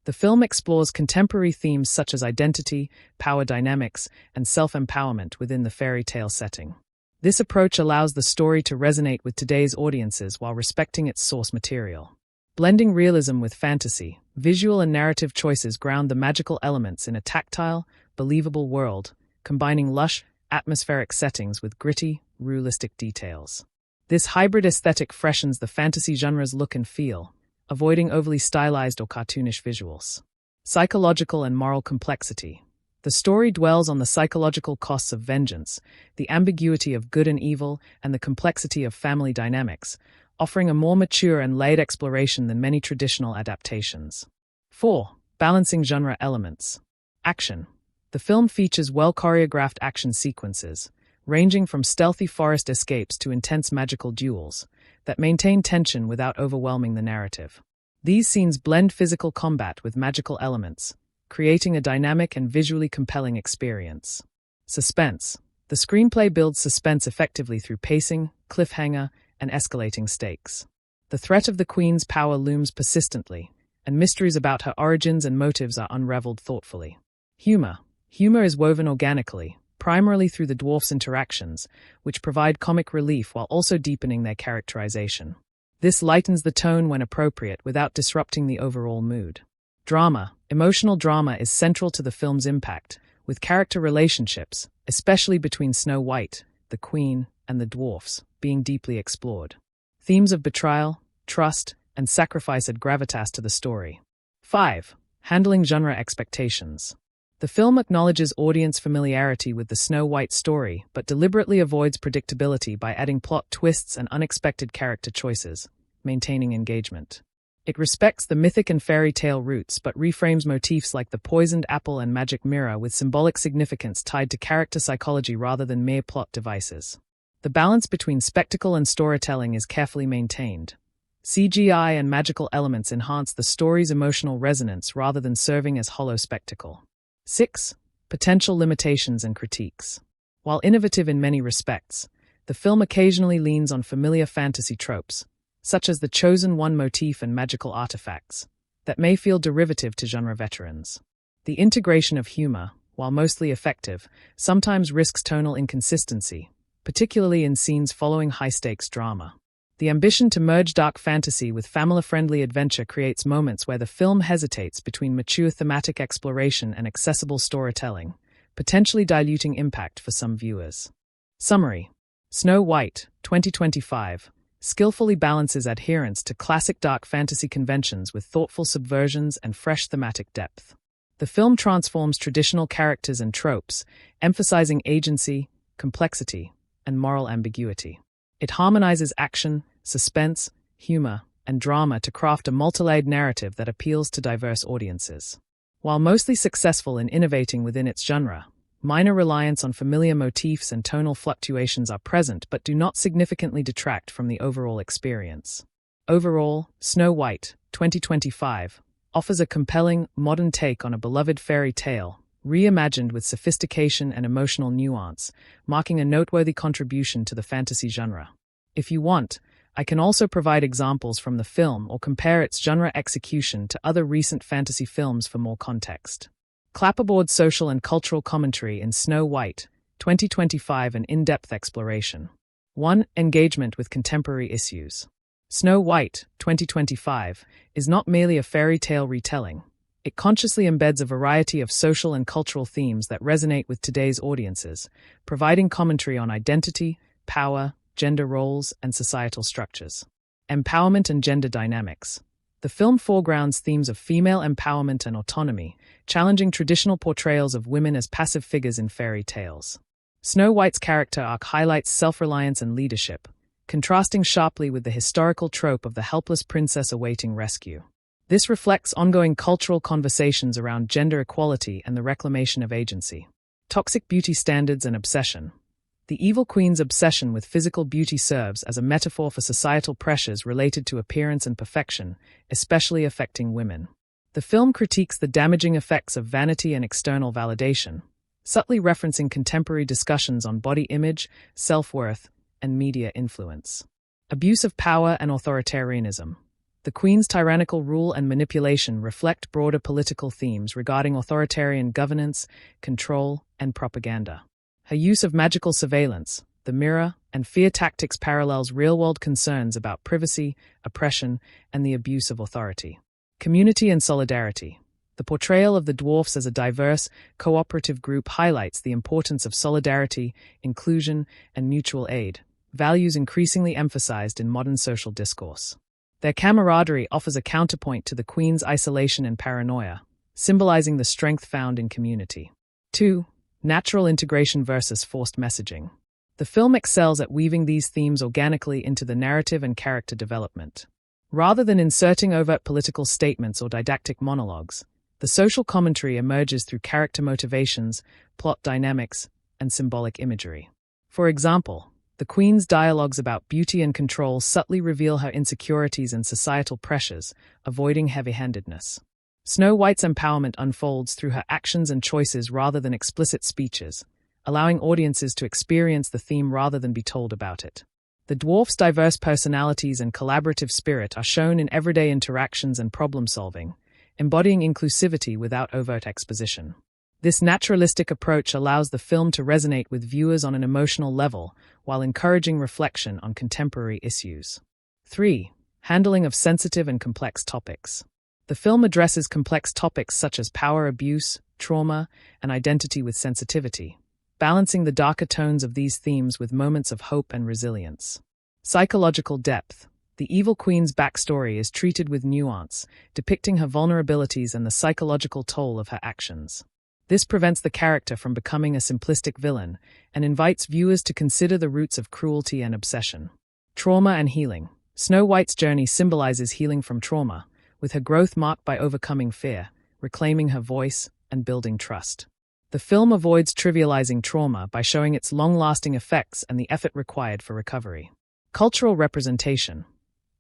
The film explores contemporary themes such as identity, power dynamics, and self-empowerment within the fairy tale setting. This approach allows the story to resonate with today's audiences while respecting its source material. Blending realism with fantasy, visual and narrative choices ground the magical elements in a tactile, believable world, combining lush, atmospheric settings with gritty, realistic details. This hybrid aesthetic freshens the fantasy genre's look and feel, avoiding overly stylized or cartoonish visuals. Psychological and moral complexity. The story dwells on the psychological costs of vengeance, the ambiguity of good and evil, and the complexity of family dynamics, offering a more mature and layered exploration than many traditional adaptations. 4. Balancing genre elements. Action. The film features well-choreographed action sequences, ranging from stealthy forest escapes to intense magical duels, that maintain tension without overwhelming the narrative. These scenes blend physical combat with magical elements, creating a dynamic and visually compelling experience. Suspense. The screenplay builds suspense effectively through pacing, cliffhanger, and escalating stakes. The threat of the Queen's power looms persistently, and mysteries about her origins and motives are unraveled thoughtfully. Humor. Humor is woven organically, primarily through the dwarfs' interactions, which provide comic relief while also deepening their characterization. This lightens the tone when appropriate without disrupting the overall mood. Drama. Emotional drama is central to the film's impact, with character relationships, especially between Snow White, the Queen, and the dwarfs, being deeply explored. Themes of betrayal, trust, and sacrifice add gravitas to the story. 5. Handling genre expectations. The film acknowledges audience familiarity with the Snow White story, but deliberately avoids predictability by adding plot twists and unexpected character choices, maintaining engagement. It respects the mythic and fairy tale roots but reframes motifs like the poisoned apple and magic mirror with symbolic significance tied to character psychology rather than mere plot devices. The balance between spectacle and storytelling is carefully maintained. CGI and magical elements enhance the story's emotional resonance rather than serving as hollow spectacle. 6. Potential limitations and critiques. While innovative in many respects, the film occasionally leans on familiar fantasy tropes, such as the Chosen One motif and magical artifacts, that may feel derivative to genre veterans. The integration of humor, while mostly effective, sometimes risks tonal inconsistency, particularly in scenes following high-stakes drama. The ambition to merge dark fantasy with family-friendly adventure creates moments where the film hesitates between mature thematic exploration and accessible storytelling, potentially diluting impact for some viewers. Summary. Snow White, 2025, skillfully balances adherence to classic dark fantasy conventions with thoughtful subversions and fresh thematic depth. The film transforms traditional characters and tropes, emphasizing agency, complexity, and moral ambiguity. It harmonizes action, suspense, humor, and drama to craft a multi-layered narrative that appeals to diverse audiences. While mostly successful in innovating within its genre, minor reliance on familiar motifs and tonal fluctuations are present but do not significantly detract from the overall experience. Overall, Snow White, 2025, offers a compelling, modern take on a beloved fairy tale, reimagined with sophistication and emotional nuance, marking a noteworthy contribution to the fantasy genre. If you want, I can also provide examples from the film or compare its genre execution to other recent fantasy films for more context. Clapperboard social and cultural commentary in Snow White, 2025, an in-depth exploration. 1. Engagement with contemporary issues. Snow White, 2025, is not merely a fairy tale retelling. It consciously embeds a variety of social and cultural themes that resonate with today's audiences, providing commentary on identity, power, gender roles, and societal structures. Empowerment and gender dynamics. The film foregrounds themes of female empowerment and autonomy, challenging traditional portrayals of women as passive figures in fairy tales. Snow White's character arc highlights self-reliance and leadership, contrasting sharply with the historical trope of the helpless princess awaiting rescue. This reflects ongoing cultural conversations around gender equality and the reclamation of agency. Toxic beauty standards and obsession. The evil queen's obsession with physical beauty serves as a metaphor for societal pressures related to appearance and perfection, especially affecting women. The film critiques the damaging effects of vanity and external validation, subtly referencing contemporary discussions on body image, self-worth, and media influence. Abuse of power and authoritarianism. The Queen's tyrannical rule and manipulation reflect broader political themes regarding authoritarian governance, control, and propaganda. Her use of magical surveillance, the mirror, and fear tactics parallels real-world concerns about privacy, oppression, and the abuse of authority. Community and solidarity. The portrayal of the dwarfs as a diverse, cooperative group highlights the importance of solidarity, inclusion, and mutual aid, values increasingly emphasized in modern social discourse. Their camaraderie offers a counterpoint to the Queen's isolation and paranoia, symbolizing the strength found in community. 2. Natural integration versus forced messaging. The film excels at weaving these themes organically into the narrative and character development. Rather than inserting overt political statements or didactic monologues, the social commentary emerges through character motivations, plot dynamics, and symbolic imagery. For example, the Queen's dialogues about beauty and control subtly reveal her insecurities and societal pressures, avoiding heavy-handedness. Snow White's empowerment unfolds through her actions and choices rather than explicit speeches, allowing audiences to experience the theme rather than be told about it. The dwarfs' diverse personalities and collaborative spirit are shown in everyday interactions and problem-solving, embodying inclusivity without overt exposition. This naturalistic approach allows the film to resonate with viewers on an emotional level while encouraging reflection on contemporary issues. 3. Handling of sensitive and complex topics. The film addresses complex topics such as power abuse, trauma, and identity with sensitivity, balancing the darker tones of these themes with moments of hope and resilience. Psychological depth. The evil queen's backstory is treated with nuance, depicting her vulnerabilities and the psychological toll of her actions. This prevents the character from becoming a simplistic villain and invites viewers to consider the roots of cruelty and obsession. Trauma and healing. Snow White's journey symbolizes healing from trauma, with her growth marked by overcoming fear, reclaiming her voice, and building trust. The film avoids trivializing trauma by showing its long-lasting effects and the effort required for recovery. Cultural representation.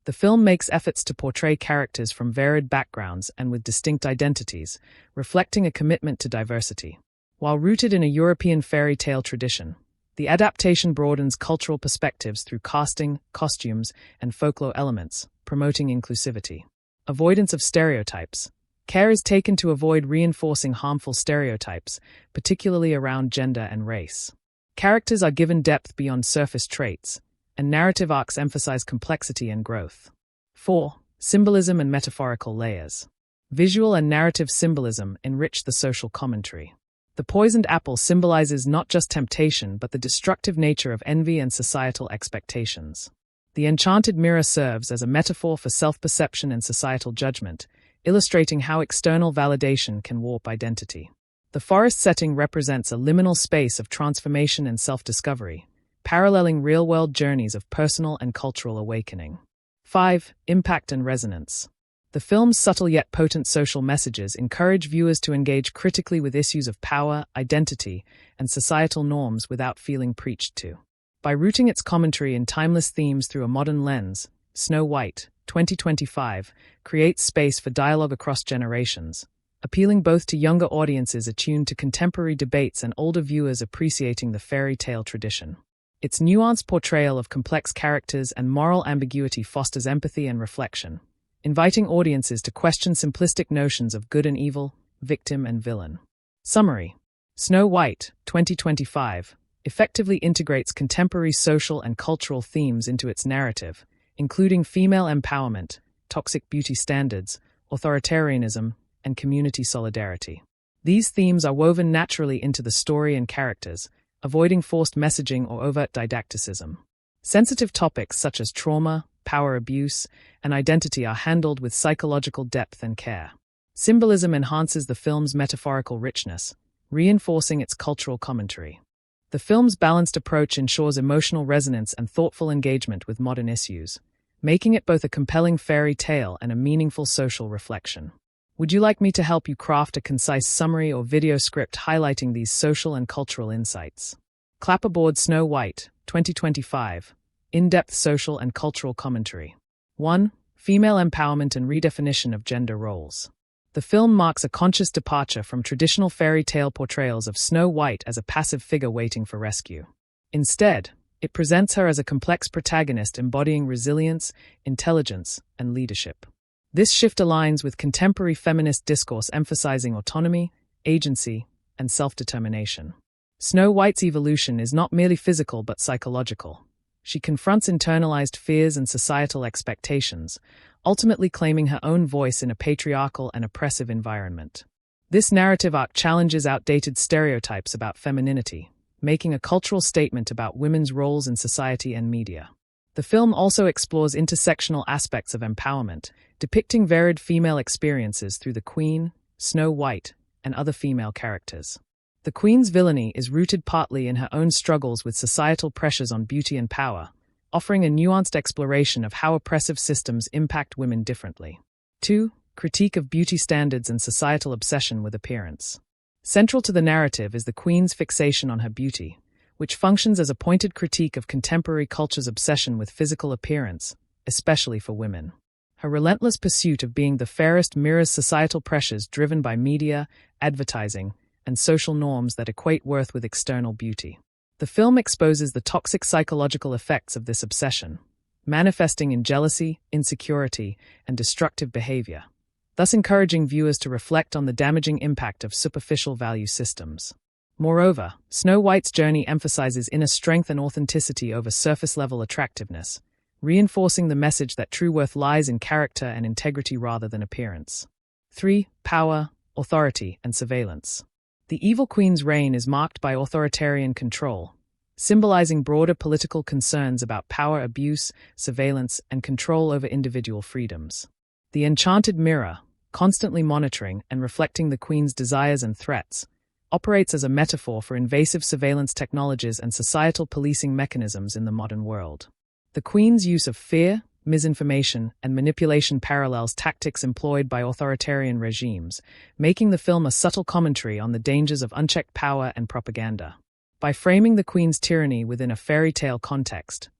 The film makes efforts to portray characters from varied backgrounds and with distinct identities, reflecting a commitment to diversity. While rooted in a European fairy tale tradition, the adaptation broadens cultural perspectives through casting, costumes, and folklore elements, promoting inclusivity. Avoidance of stereotypes. Care is taken to avoid reinforcing harmful stereotypes, particularly around gender and race. Characters are given depth beyond surface traits, and narrative arcs emphasize complexity and growth. 4. Symbolism and metaphorical layers. Visual and narrative symbolism enrich the social commentary. The poisoned apple symbolizes not just temptation but the destructive nature of envy and societal expectations. The enchanted mirror serves as a metaphor for self-perception and societal judgment, illustrating how external validation can warp identity. The forest setting represents a liminal space of transformation and self-discovery, paralleling real-world journeys of personal and cultural awakening. 5. Impact and resonance. The film's subtle yet potent social messages encourage viewers to engage critically with issues of power, identity, and societal norms without feeling preached to. By rooting its commentary in timeless themes through a modern lens, Snow White, 2025, creates space for dialogue across generations, appealing both to younger audiences attuned to contemporary debates and older viewers appreciating the fairy tale tradition. Its nuanced portrayal of complex characters and moral ambiguity fosters empathy and reflection, inviting audiences to question simplistic notions of good and evil, victim and villain. Summary. Snow White, 2025, effectively integrates contemporary social and cultural themes into its narrative, including female empowerment, toxic beauty standards, authoritarianism, and community solidarity. These themes are woven naturally into the story and characters, avoiding forced messaging or overt didacticism. Sensitive topics such as trauma, power abuse, and identity are handled with psychological depth and care. Symbolism enhances the film's metaphorical richness, reinforcing its cultural commentary. The film's balanced approach ensures emotional resonance and thoughtful engagement with modern issues, making it both a compelling fairy tale and a meaningful social reflection. Would you like me to help you craft a concise summary or video script highlighting these social and cultural insights? Clapperboard Snow White, 2025. In-depth social and cultural commentary. 1. Female empowerment and redefinition of gender roles. The film marks a conscious departure from traditional fairy tale portrayals of Snow White as a passive figure waiting for rescue. Instead, it presents her as a complex protagonist embodying resilience, intelligence, and leadership. This shift aligns with contemporary feminist discourse emphasizing autonomy, agency, and self-determination. Snow White's evolution is not merely physical but psychological. She confronts internalized fears and societal expectations, ultimately claiming her own voice in a patriarchal and oppressive environment. This narrative arc challenges outdated stereotypes about femininity, making a cultural statement about women's roles in society and media. The film also explores intersectional aspects of empowerment, depicting varied female experiences through the Queen, Snow White, and other female characters. The Queen's villainy is rooted partly in her own struggles with societal pressures on beauty and power, offering a nuanced exploration of how oppressive systems impact women differently. 2. Critique of beauty standards and societal obsession with appearance. Central to the narrative is the Queen's fixation on her beauty, which functions as a pointed critique of contemporary culture's obsession with physical appearance, especially for women. Her relentless pursuit of being the fairest mirrors societal pressures driven by media, advertising, and social norms that equate worth with external beauty. The film exposes the toxic psychological effects of this obsession, manifesting in jealousy, insecurity, and destructive behavior, thus encouraging viewers to reflect on the damaging impact of superficial value systems. Moreover, Snow White's journey emphasizes inner strength and authenticity over surface-level attractiveness, reinforcing the message that true worth lies in character and integrity rather than appearance. 3. Power, authority, and surveillance. The evil queen's reign is marked by authoritarian control, symbolizing broader political concerns about power abuse, surveillance, and control over individual freedoms. The enchanted mirror, constantly monitoring and reflecting the queen's desires and threats, operates as a metaphor for invasive surveillance technologies and societal policing mechanisms in the modern world. The queen's use of fear, misinformation, and manipulation parallels tactics employed by authoritarian regimes, making the film a subtle commentary on the dangers of unchecked power and propaganda. By framing the Queen's tyranny within a fairy tale context,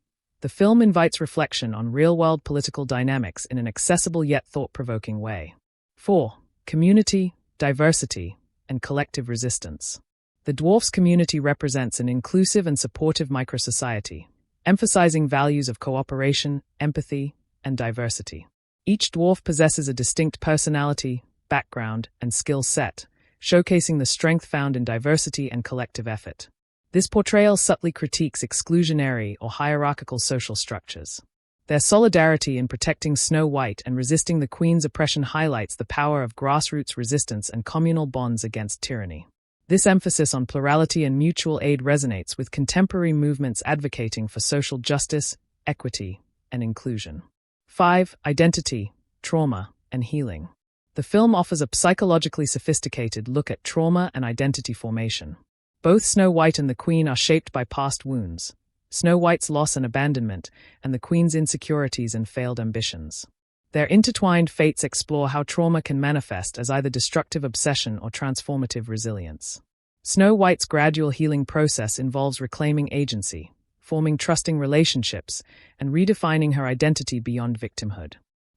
the film invites reflection on real-world political dynamics in an accessible yet thought-provoking way. 4. Community, diversity, and collective resistance. The Dwarfs community represents an inclusive and supportive microsociety, emphasizing values of cooperation, empathy, and diversity. Each dwarf possesses a distinct personality, background, and skill set, showcasing the strength found in diversity and collective effort. This portrayal subtly critiques exclusionary or hierarchical social structures. Their solidarity in protecting Snow White and resisting the Queen's oppression highlights the power of grassroots resistance and communal bonds against tyranny. This emphasis on plurality and mutual aid resonates with contemporary movements advocating for social justice, equity, and inclusion. 5. Identity, trauma, and healing. The film offers a psychologically sophisticated look at trauma and identity formation. Both Snow White and the Queen are shaped by past wounds, Snow White's loss and abandonment, and the Queen's insecurities and failed ambitions. Their intertwined fates explore how trauma can manifest as either destructive obsession or transformative resilience. Snow White's gradual healing process involves reclaiming agency, forming trusting relationships, and redefining her identity beyond victimhood.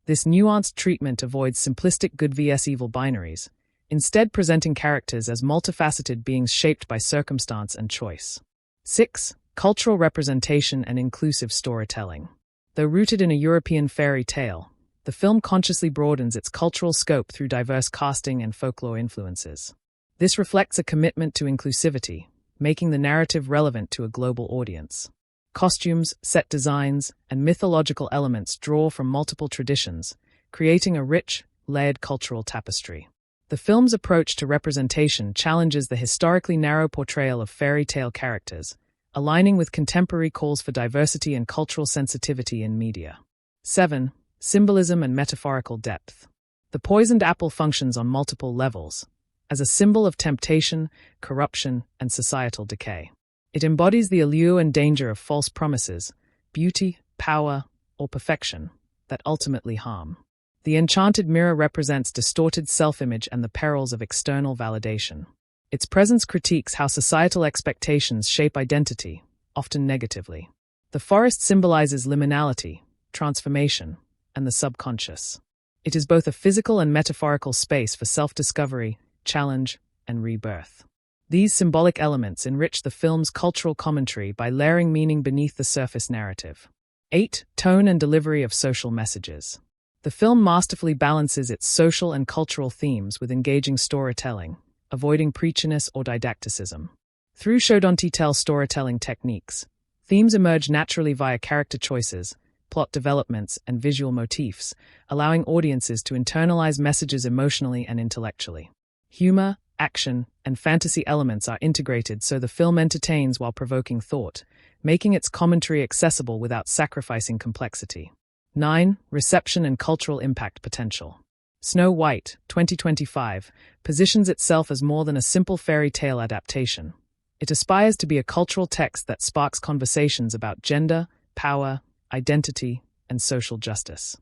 This nuanced treatment avoids simplistic good vs evil binaries, instead presenting characters as multifaceted beings shaped by circumstance and choice. 6. Cultural representation and inclusive storytelling. Though rooted in a European fairy tale, the film consciously broadens its cultural scope through diverse casting and folklore influences. This reflects a commitment to inclusivity, making the narrative relevant to a global audience. Costumes, set designs, and mythological elements draw from multiple traditions, creating a rich, layered cultural tapestry. The film's approach to representation challenges the historically narrow portrayal of fairy tale characters, aligning with contemporary calls for diversity and cultural sensitivity in media. 7. Symbolism and metaphorical depth. The poisoned apple functions on multiple levels, as a symbol of temptation, corruption, and societal decay. It embodies the allure and danger of false promises, beauty, power, or perfection, that ultimately harm. The enchanted mirror represents distorted self-image and the perils of external validation. Its presence critiques how societal expectations shape identity, often negatively. The forest symbolizes liminality, transformation, and the subconscious. It is both a physical and metaphorical space for self-discovery, challenge, and rebirth. These symbolic elements enrich the film's cultural commentary by layering meaning beneath the surface narrative. 8. Tone and delivery of social messages. The film masterfully balances its social and cultural themes with engaging storytelling, avoiding preachiness or didacticism. Through show-don't-tell storytelling techniques, themes emerge naturally via character choices, plot developments, and visual motifs, allowing audiences to internalize messages emotionally and intellectually. Humor, action, and fantasy elements are integrated so the film entertains while provoking thought, making its commentary accessible without sacrificing complexity. 9. Reception and cultural impact potential. Snow White, 2025, positions itself as more than a simple fairy tale adaptation. It aspires to be a cultural text that sparks conversations about gender, power, identity, and social justice.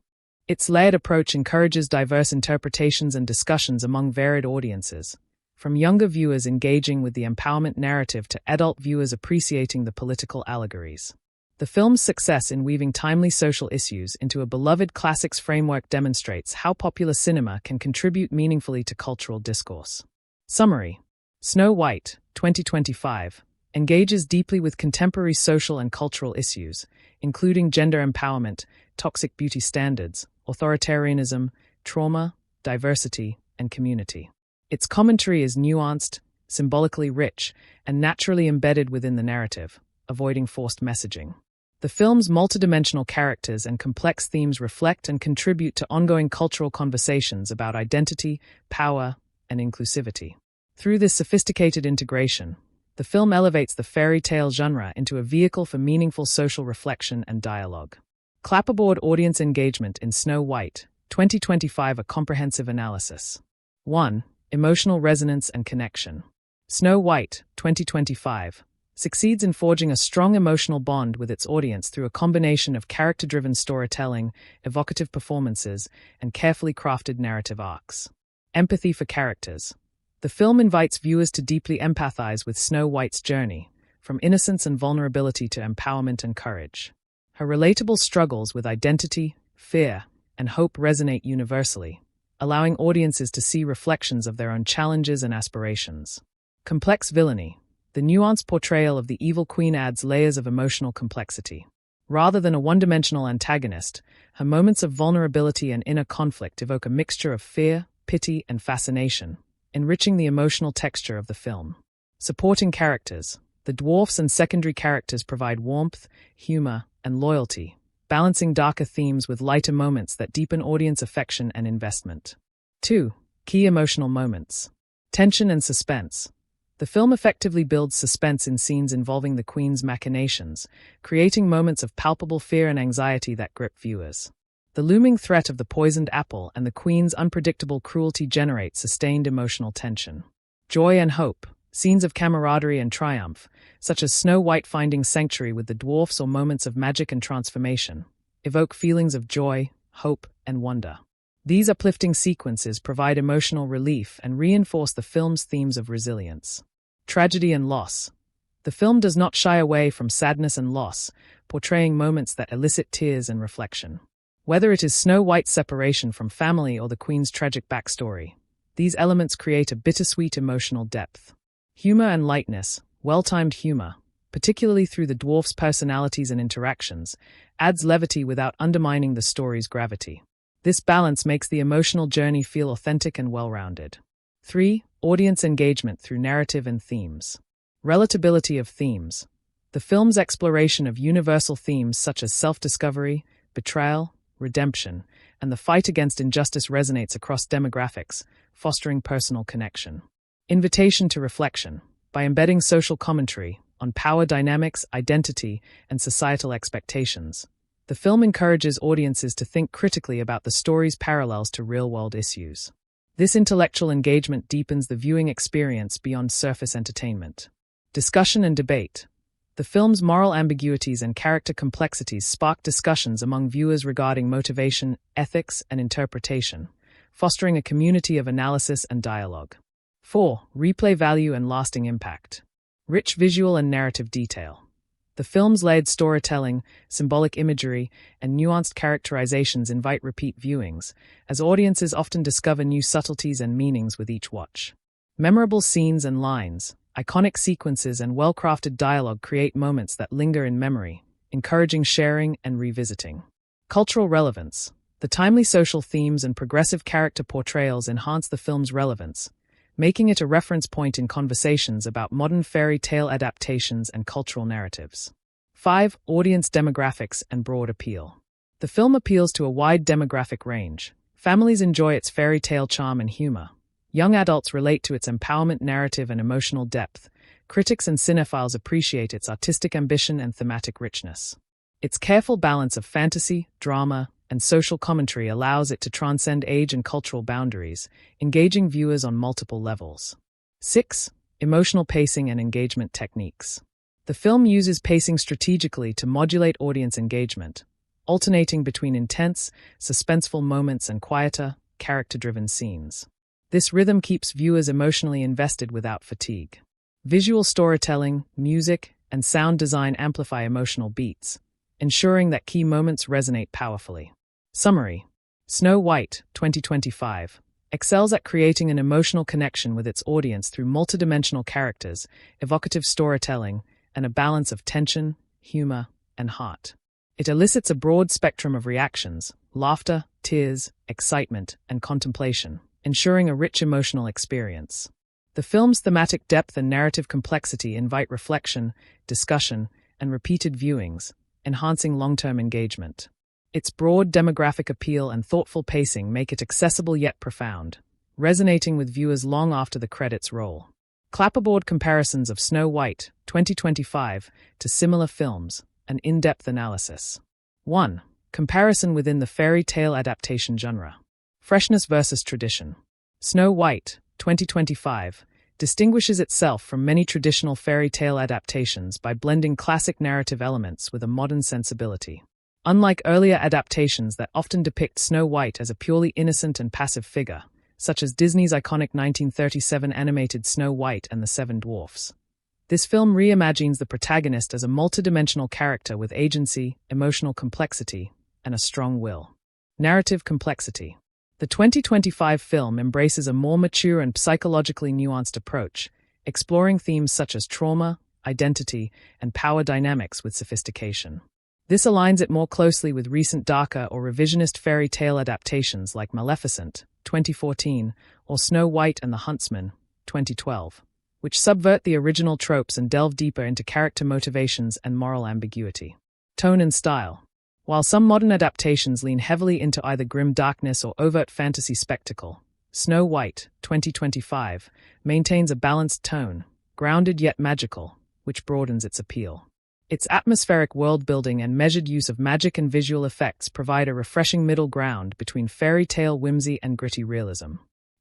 Its layered approach encourages diverse interpretations and discussions among varied audiences, from younger viewers engaging with the empowerment narrative to adult viewers appreciating the political allegories. The film's success in weaving timely social issues into a beloved classics framework demonstrates how popular cinema can contribute meaningfully to cultural discourse. Summary: Snow White, 2025, engages deeply with contemporary social and cultural issues, including gender empowerment, toxic beauty standards, authoritarianism, trauma, diversity, and community. Its commentary is nuanced, symbolically rich, and naturally embedded within the narrative, avoiding forced messaging. The film's multidimensional characters and complex themes reflect and contribute to ongoing cultural conversations about identity, power, and inclusivity. Through this sophisticated integration, the film elevates the fairy tale genre into a vehicle for meaningful social reflection and dialogue. Clapperboard audience engagement in Snow White, 2025. A comprehensive analysis. 1. Emotional resonance and connection. Snow White, 2025, succeeds in forging a strong emotional bond with its audience through a combination of character-driven storytelling, evocative performances, and carefully crafted narrative arcs. Empathy for characters. The film invites viewers to deeply empathize with Snow White's journey, from innocence and vulnerability to empowerment and courage. Her relatable struggles with identity, fear, and hope resonate universally, allowing audiences to see reflections of their own challenges and aspirations. Complex villainy. The nuanced portrayal of the evil queen adds layers of emotional complexity. Rather than a one-dimensional antagonist, her moments of vulnerability and inner conflict evoke a mixture of fear, pity, and fascination, enriching the emotional texture of the film. Supporting characters. The dwarfs and secondary characters provide warmth, humor, and loyalty, balancing darker themes with lighter moments that deepen audience affection and investment. 2. Key emotional moments. Tension and suspense. The film effectively builds suspense in scenes involving the Queen's machinations, creating moments of palpable fear and anxiety that grip viewers. The looming threat of the poisoned apple and the Queen's unpredictable cruelty generate sustained emotional tension. Joy and hope. Scenes of camaraderie and triumph, such as Snow White finding sanctuary with the dwarfs or moments of magic and transformation, evoke feelings of joy, hope, and wonder. These uplifting sequences provide emotional relief and reinforce the film's themes of resilience. Tragedy and loss. The film does not shy away from sadness and loss, portraying moments that elicit tears and reflection. Whether it is Snow White's separation from family or the Queen's tragic backstory, these elements create a bittersweet emotional depth. Humor and lightness. Well-timed humor, particularly through the dwarfs' personalities and interactions, adds levity without undermining the story's gravity. This balance makes the emotional journey feel authentic and well-rounded. 3. Audience engagement through narrative and themes. Relatability of themes. The film's exploration of universal themes such as self-discovery, betrayal, redemption, and the fight against injustice resonates across demographics, fostering personal connection. Invitation to reflection. By embedding social commentary on power dynamics, identity, and societal expectations, the film encourages audiences to think critically about the story's parallels to real-world issues. This intellectual engagement deepens the viewing experience beyond surface entertainment. Discussion and debate. The film's moral ambiguities and character complexities spark discussions among viewers regarding motivation, ethics, and interpretation, fostering a community of analysis and dialogue. 4. Replay value and lasting impact. Rich visual and narrative detail. The film's layered storytelling, symbolic imagery, and nuanced characterizations invite repeat viewings, as audiences often discover new subtleties and meanings with each watch. Memorable scenes and lines, iconic sequences, and well-crafted dialogue create moments that linger in memory, encouraging sharing and revisiting. Cultural relevance. The timely social themes and progressive character portrayals enhance the film's relevance, making it a reference point in conversations about modern fairy tale adaptations and cultural narratives. 5. Audience demographics and broad appeal. The film appeals to a wide demographic range. Families enjoy its fairy tale charm and humor. Young adults relate to its empowerment narrative and emotional depth. Critics and cinephiles appreciate its artistic ambition and thematic richness. Its careful balance of fantasy, drama, and social commentary allows it to transcend age and cultural boundaries, engaging viewers on multiple levels. 6. Emotional pacing and engagement techniques. The film uses pacing strategically to modulate audience engagement, alternating between intense, suspenseful moments and quieter, character-driven scenes. This rhythm keeps viewers emotionally invested without fatigue. Visual storytelling, music, and sound design amplify emotional beats, ensuring that key moments resonate powerfully. Summary. Snow White, 2025, excels at creating an emotional connection with its audience through multidimensional characters, evocative storytelling, and a balance of tension, humor, and heart. It elicits a broad spectrum of reactions: laughter, tears, excitement, and contemplation, ensuring a rich emotional experience. The film's thematic depth and narrative complexity invite reflection, discussion, and repeated viewings, enhancing long-term engagement. Its broad demographic appeal and thoughtful pacing make it accessible yet profound, resonating with viewers long after the credits roll. Clapperboard comparisons of Snow White, 2025, to similar films, an in-depth analysis. 1. Comparison within the fairy tale adaptation genre. Freshness versus tradition. Snow White, 2025, distinguishes itself from many traditional fairy tale adaptations by blending classic narrative elements with a modern sensibility. Unlike earlier adaptations that often depict Snow White as a purely innocent and passive figure, such as Disney's iconic 1937 animated Snow White and the Seven Dwarfs, this film reimagines the protagonist as a multidimensional character with agency, emotional complexity, and a strong will. Narrative complexity. The 2025 film embraces a more mature and psychologically nuanced approach, exploring themes such as trauma, identity, and power dynamics with sophistication. This aligns it more closely with recent darker or revisionist fairy tale adaptations like Maleficent, 2014, or Snow White and the Huntsman, 2012, which subvert the original tropes and delve deeper into character motivations and moral ambiguity. Tone and style. While some modern adaptations lean heavily into either grim darkness or overt fantasy spectacle, Snow White, 2025, maintains a balanced tone, grounded yet magical, which broadens its appeal. Its atmospheric world-building and measured use of magic and visual effects provide a refreshing middle ground between fairy tale whimsy and gritty realism.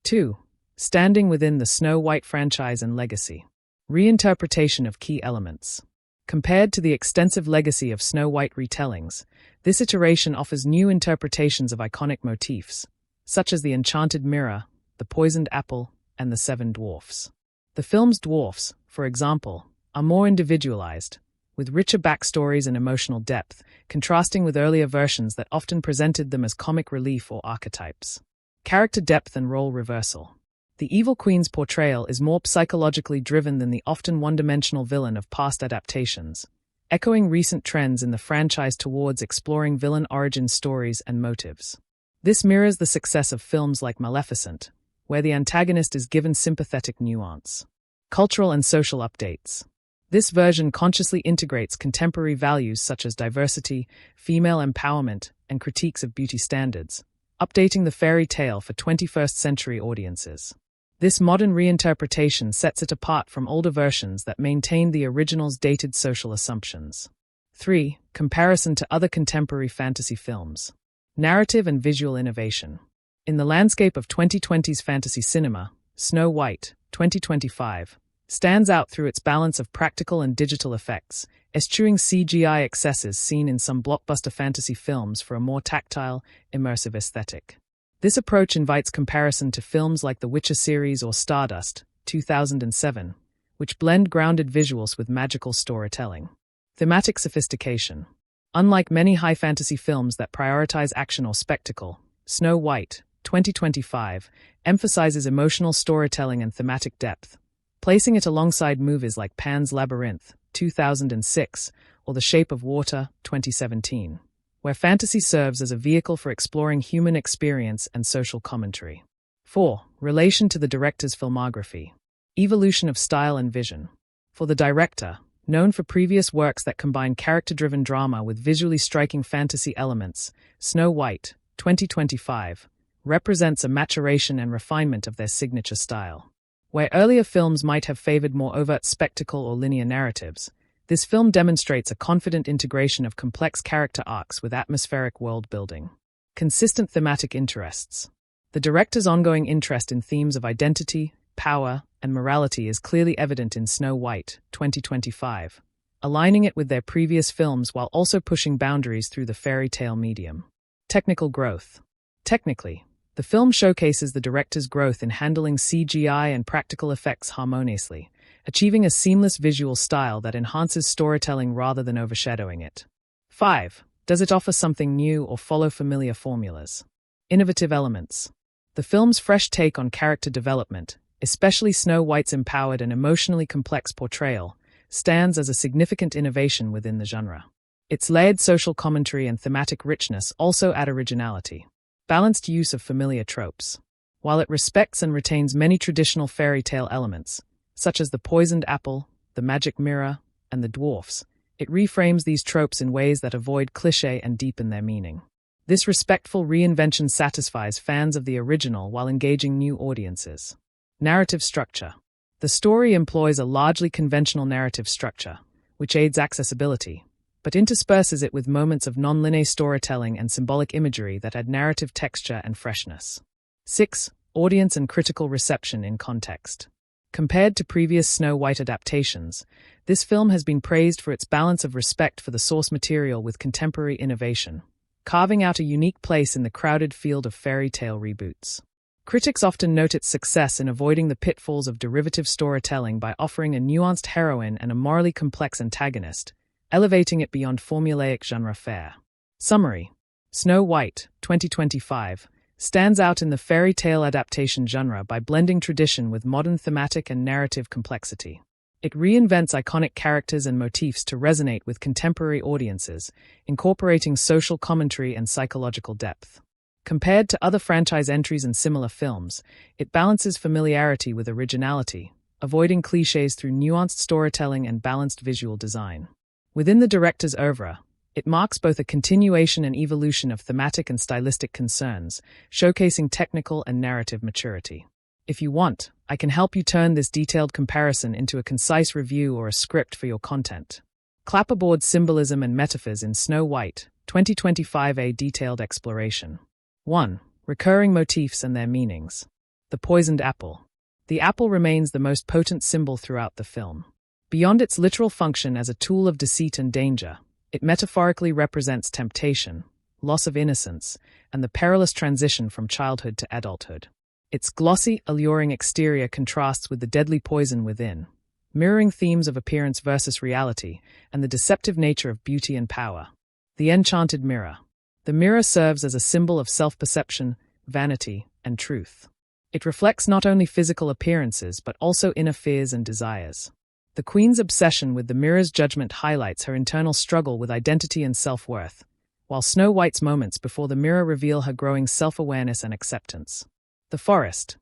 2. Standing within the Snow White franchise and legacy. Reinterpretation of key elements. Compared to the extensive legacy of Snow White retellings, this iteration offers new interpretations of iconic motifs, such as the enchanted mirror, the poisoned apple, and the Seven Dwarfs. The film's dwarfs, for example, are more individualized, with richer backstories and emotional depth, contrasting with earlier versions that often presented them as comic relief or archetypes. Character depth and role reversal. The evil queen's portrayal is more psychologically driven than the often one-dimensional villain of past adaptations, echoing recent trends in the franchise towards exploring villain origin stories and motives. This mirrors the success of films like Maleficent, where the antagonist is given sympathetic nuance. Cultural and social updates. This version consciously integrates contemporary values such as diversity, female empowerment, and critiques of beauty standards, updating the fairy tale for 21st century audiences. This modern reinterpretation sets it apart from older versions that maintained the original's dated social assumptions. 3. Comparison to other contemporary fantasy films. Narrative and visual innovation. In the landscape of 2020's fantasy cinema, Snow White, 2025, stands out through its balance of practical and digital effects, eschewing CGI excesses seen in some blockbuster fantasy films for a more tactile, immersive aesthetic. This approach invites comparison to films like the Witcher series or Stardust, 2007, which blend grounded visuals with magical storytelling. Thematic sophistication. Unlike many high fantasy films that prioritize action or spectacle, Snow White, 2025, emphasizes emotional storytelling and thematic depth, placing it alongside movies like Pan's Labyrinth, 2006, or The Shape of Water, 2017, where fantasy serves as a vehicle for exploring human experience and social commentary. 4. Relation to the director's filmography. Evolution of style and vision. For the director, known for previous works that combine character-driven drama with visually striking fantasy elements, Snow White, 2025, represents a maturation and refinement of their signature style. Where earlier films might have favored more overt spectacle or linear narratives, this film demonstrates a confident integration of complex character arcs with atmospheric world-building. Consistent thematic interests. The director's ongoing interest in themes of identity, power, and morality is clearly evident in Snow White, 2025, aligning it with their previous films while also pushing boundaries through the fairy tale medium. Technical growth. Technically, the film showcases the director's growth in handling CGI and practical effects harmoniously, achieving a seamless visual style that enhances storytelling rather than overshadowing it. 5. Does it offer something new or follow familiar formulas? Innovative elements. The film's fresh take on character development, especially Snow White's empowered and emotionally complex portrayal, stands as a significant innovation within the genre. Its layered social commentary and thematic richness also add originality. Balanced use of familiar tropes. While it respects and retains many traditional fairy tale elements, such as the poisoned apple, the magic mirror, and the dwarfs, it reframes these tropes in ways that avoid cliché and deepen their meaning. This respectful reinvention satisfies fans of the original while engaging new audiences. Narrative structure. The story employs a largely conventional narrative structure, which aids accessibility, but intersperses it with moments of non-linear storytelling and symbolic imagery that add narrative texture and freshness. 6. Audience and critical reception in context. Compared to previous Snow White adaptations, this film has been praised for its balance of respect for the source material with contemporary innovation, carving out a unique place in the crowded field of fairy tale reboots. Critics often note its success in avoiding the pitfalls of derivative storytelling by offering a nuanced heroine and a morally complex antagonist, elevating it beyond formulaic genre fare. Summary. Snow White, 2025, stands out in the fairy tale adaptation genre by blending tradition with modern thematic and narrative complexity. It reinvents iconic characters and motifs to resonate with contemporary audiences, incorporating social commentary and psychological depth. Compared to other franchise entries in similar films, it balances familiarity with originality, avoiding clichés through nuanced storytelling and balanced visual design. Within the director's oeuvre, it marks both a continuation and evolution of thematic and stylistic concerns, showcasing technical and narrative maturity. If you want, I can help you turn this detailed comparison into a concise review or a script for your content. Clapperboard symbolism and metaphors in Snow White, 2025. A detailed exploration. 1. Recurring motifs and their meanings. The poisoned apple. The apple remains the most potent symbol throughout the film. Beyond its literal function as a tool of deceit and danger, it metaphorically represents temptation, loss of innocence, and the perilous transition from childhood to adulthood. Its glossy, alluring exterior contrasts with the deadly poison within, mirroring themes of appearance versus reality and the deceptive nature of beauty and power. The enchanted mirror. The mirror serves as a symbol of self-perception, vanity, and truth. It reflects not only physical appearances but also inner fears and desires. The Queen's obsession with the mirror's judgment highlights her internal struggle with identity and self-worth, while Snow White's moments before the mirror reveal her growing self-awareness and acceptance. The forest.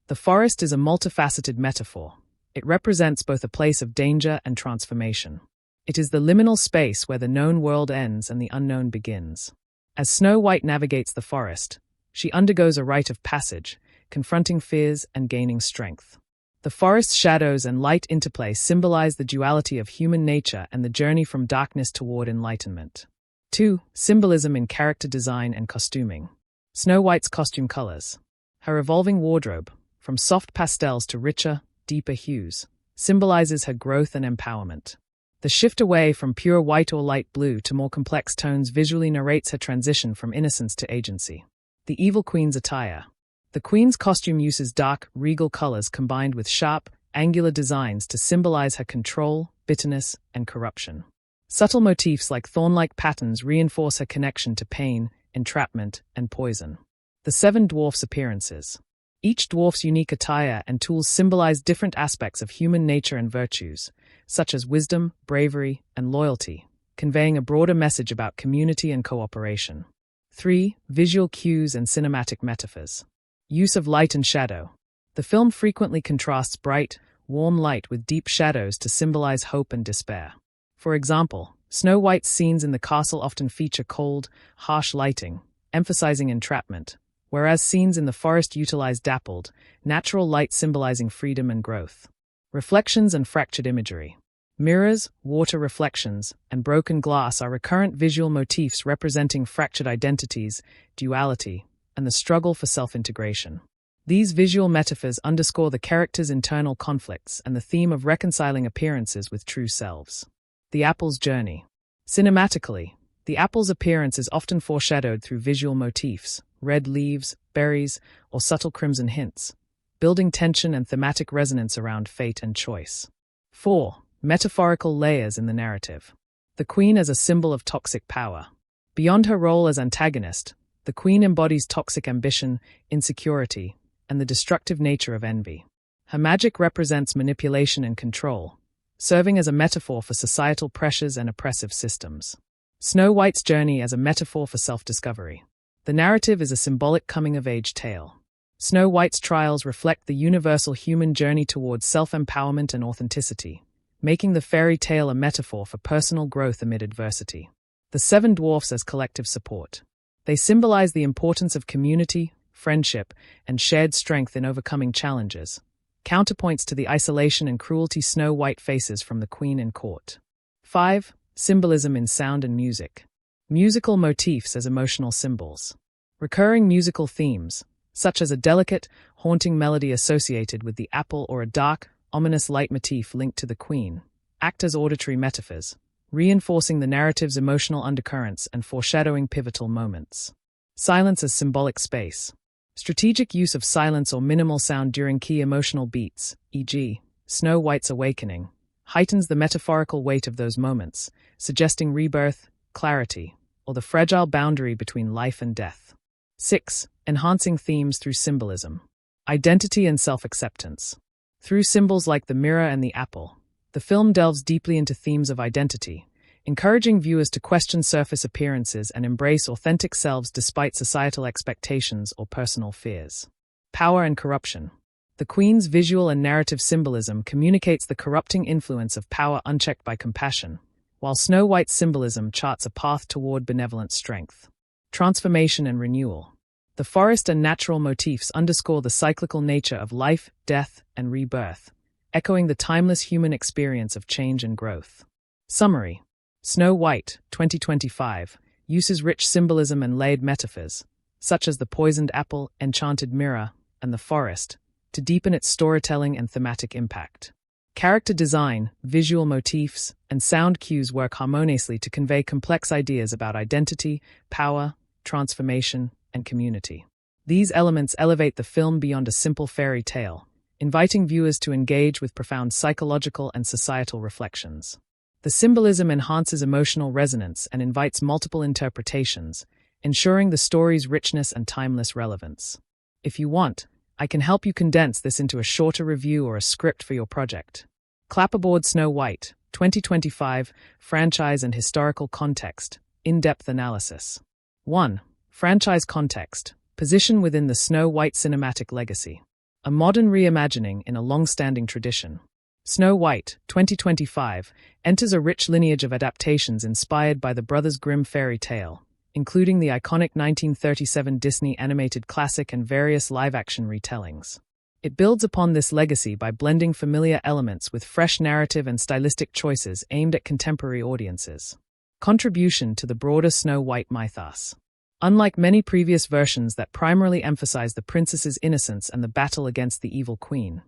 The forest is a multifaceted metaphor. It represents both a place of danger and transformation. It is the liminal space where the known world ends and the unknown begins. As Snow White navigates the forest, She undergoes a rite of passage, confronting fears and gaining strength. The forest's shadows and light interplay symbolize the duality of human nature and the journey from darkness toward enlightenment. 2. Symbolism in character design and costuming. Snow White's costume colors. Her evolving wardrobe, from soft pastels to richer, deeper hues, symbolizes her growth and empowerment. The shift away from pure white or light blue to more complex tones visually narrates her transition from innocence to agency. The Evil Queen's attire. The Queen's costume uses dark, regal colors combined with sharp, angular designs to symbolize her control, bitterness, and corruption. Subtle motifs like thorn-like patterns reinforce her connection to pain, entrapment, and poison. The Seven Dwarfs' appearances. Each dwarf's unique attire and tools symbolize different aspects of human nature and virtues, such as wisdom, bravery, and loyalty, conveying a broader message about community and cooperation. 3. Visual cues and cinematic metaphors. Use of light and shadow. The film frequently contrasts bright, warm light with deep shadows to symbolize hope and despair. For example, Snow White's scenes in the castle often feature cold, harsh lighting, emphasizing entrapment, whereas scenes in the forest utilize dappled, natural light symbolizing freedom and growth. Reflections and fractured imagery. Mirrors, water reflections, and broken glass are recurrent visual motifs representing fractured identities, duality, and the struggle for self-integration. These visual metaphors underscore the characters' internal conflicts and the theme of reconciling appearances with true selves. The apple's journey. Cinematically, the apple's appearance is often foreshadowed through visual motifs, red leaves, berries, or subtle crimson hints, building tension and thematic resonance around fate and choice. 4. Metaphorical layers in the narrative. The Queen as a symbol of toxic power. Beyond her role as antagonist, the Queen embodies toxic ambition, insecurity, and the destructive nature of envy. Her magic represents manipulation and control, serving as a metaphor for societal pressures and oppressive systems. Snow White's journey as a metaphor for self-discovery. The narrative is a symbolic coming-of-age tale. Snow White's trials reflect the universal human journey towards self-empowerment and authenticity, making the fairy tale a metaphor for personal growth amid adversity. The Seven Dwarfs as collective support. They symbolize the importance of community, friendship, and shared strength in overcoming challenges, counterpoints to the isolation and cruelty Snow White faces from the Queen and court. 5. Symbolism in sound and music. Musical motifs as emotional symbols. Recurring musical themes, such as a delicate, haunting melody associated with the apple or a dark, ominous leitmotif linked to the Queen, act as auditory metaphors, reinforcing the narrative's emotional undercurrents and foreshadowing pivotal moments. Silence as symbolic space. Strategic use of silence or minimal sound during key emotional beats, e.g., Snow White's awakening, heightens the metaphorical weight of those moments, suggesting rebirth, clarity, or the fragile boundary between life and death. 6. Enhancing themes through symbolism. Identity and self-acceptance. Through symbols like the mirror and the apple, the film delves deeply into themes of identity, encouraging viewers to question surface appearances and embrace authentic selves despite societal expectations or personal fears. Power and corruption. The Queen's visual and narrative symbolism communicates the corrupting influence of power unchecked by compassion, while Snow White's symbolism charts a path toward benevolent strength. Transformation and renewal. The forest and natural motifs underscore the cyclical nature of life, death, and rebirth, echoing the timeless human experience of change and growth. Summary. Snow White, 2025, uses rich symbolism and layered metaphors, such as the poisoned apple, enchanted mirror, and the forest, to deepen its storytelling and thematic impact. Character design, visual motifs, and sound cues work harmoniously to convey complex ideas about identity, power, transformation, and community. These elements elevate the film beyond a simple fairy tale, inviting viewers to engage with profound psychological and societal reflections. The symbolism enhances emotional resonance and invites multiple interpretations, ensuring the story's richness and timeless relevance. If you want, I can help you condense this into a shorter review or a script for your project. Clapperboard Snow White, 2025, Franchise and Historical Context, In-Depth Analysis. 1. Franchise context, position within the Snow White cinematic legacy. A modern reimagining in a long-standing tradition. Snow White, 2025, enters a rich lineage of adaptations inspired by the Brothers Grimm fairy tale, including the iconic 1937 Disney animated classic and various live-action retellings. It builds upon this legacy by blending familiar elements with fresh narrative and stylistic choices aimed at contemporary audiences. Contribution to the broader Snow White mythos. Unlike many previous versions that primarily emphasize the princess's innocence and the battle against the evil queen,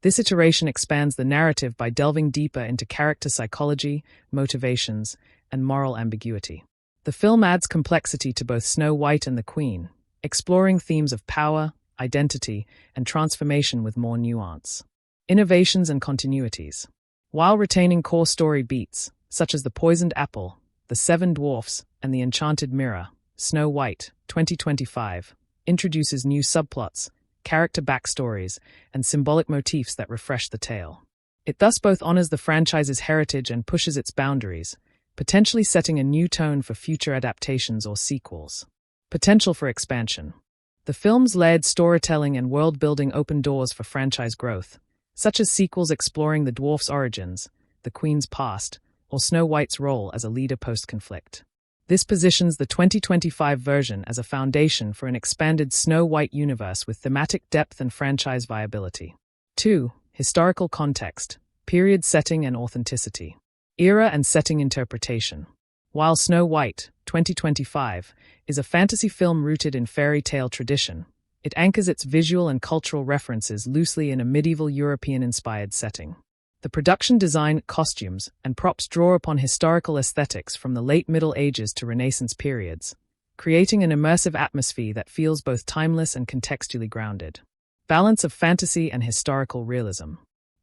this iteration expands the narrative by delving deeper into character psychology, motivations, and moral ambiguity. The film adds complexity to both Snow White and the Queen, exploring themes of power, identity, and transformation with more nuance. Innovations and continuities. While retaining core story beats, such as the poisoned apple, the Seven Dwarfs, and the enchanted mirror, Snow White, 2025, introduces new subplots, character backstories, and symbolic motifs that refresh the tale. It thus both honors the franchise's heritage and pushes its boundaries, potentially setting a new tone for future adaptations or sequels. Potential for expansion. The film's layered storytelling and world-building open doors for franchise growth, such as sequels exploring the dwarf's origins, the Queen's past, or Snow White's role as a leader post-conflict. This positions the 2025 version as a foundation for an expanded Snow White universe with thematic depth and franchise viability. 2. Historical context, period setting and authenticity. Era and setting interpretation. While Snow White, 2025, is a fantasy film rooted in fairy tale tradition, it anchors its visual and cultural references loosely in a medieval European-inspired setting. The production design, costumes, and props draw upon historical aesthetics from the late Middle Ages to Renaissance periods, creating an immersive atmosphere that feels both timeless and contextually grounded. Balance of fantasy and historical realism.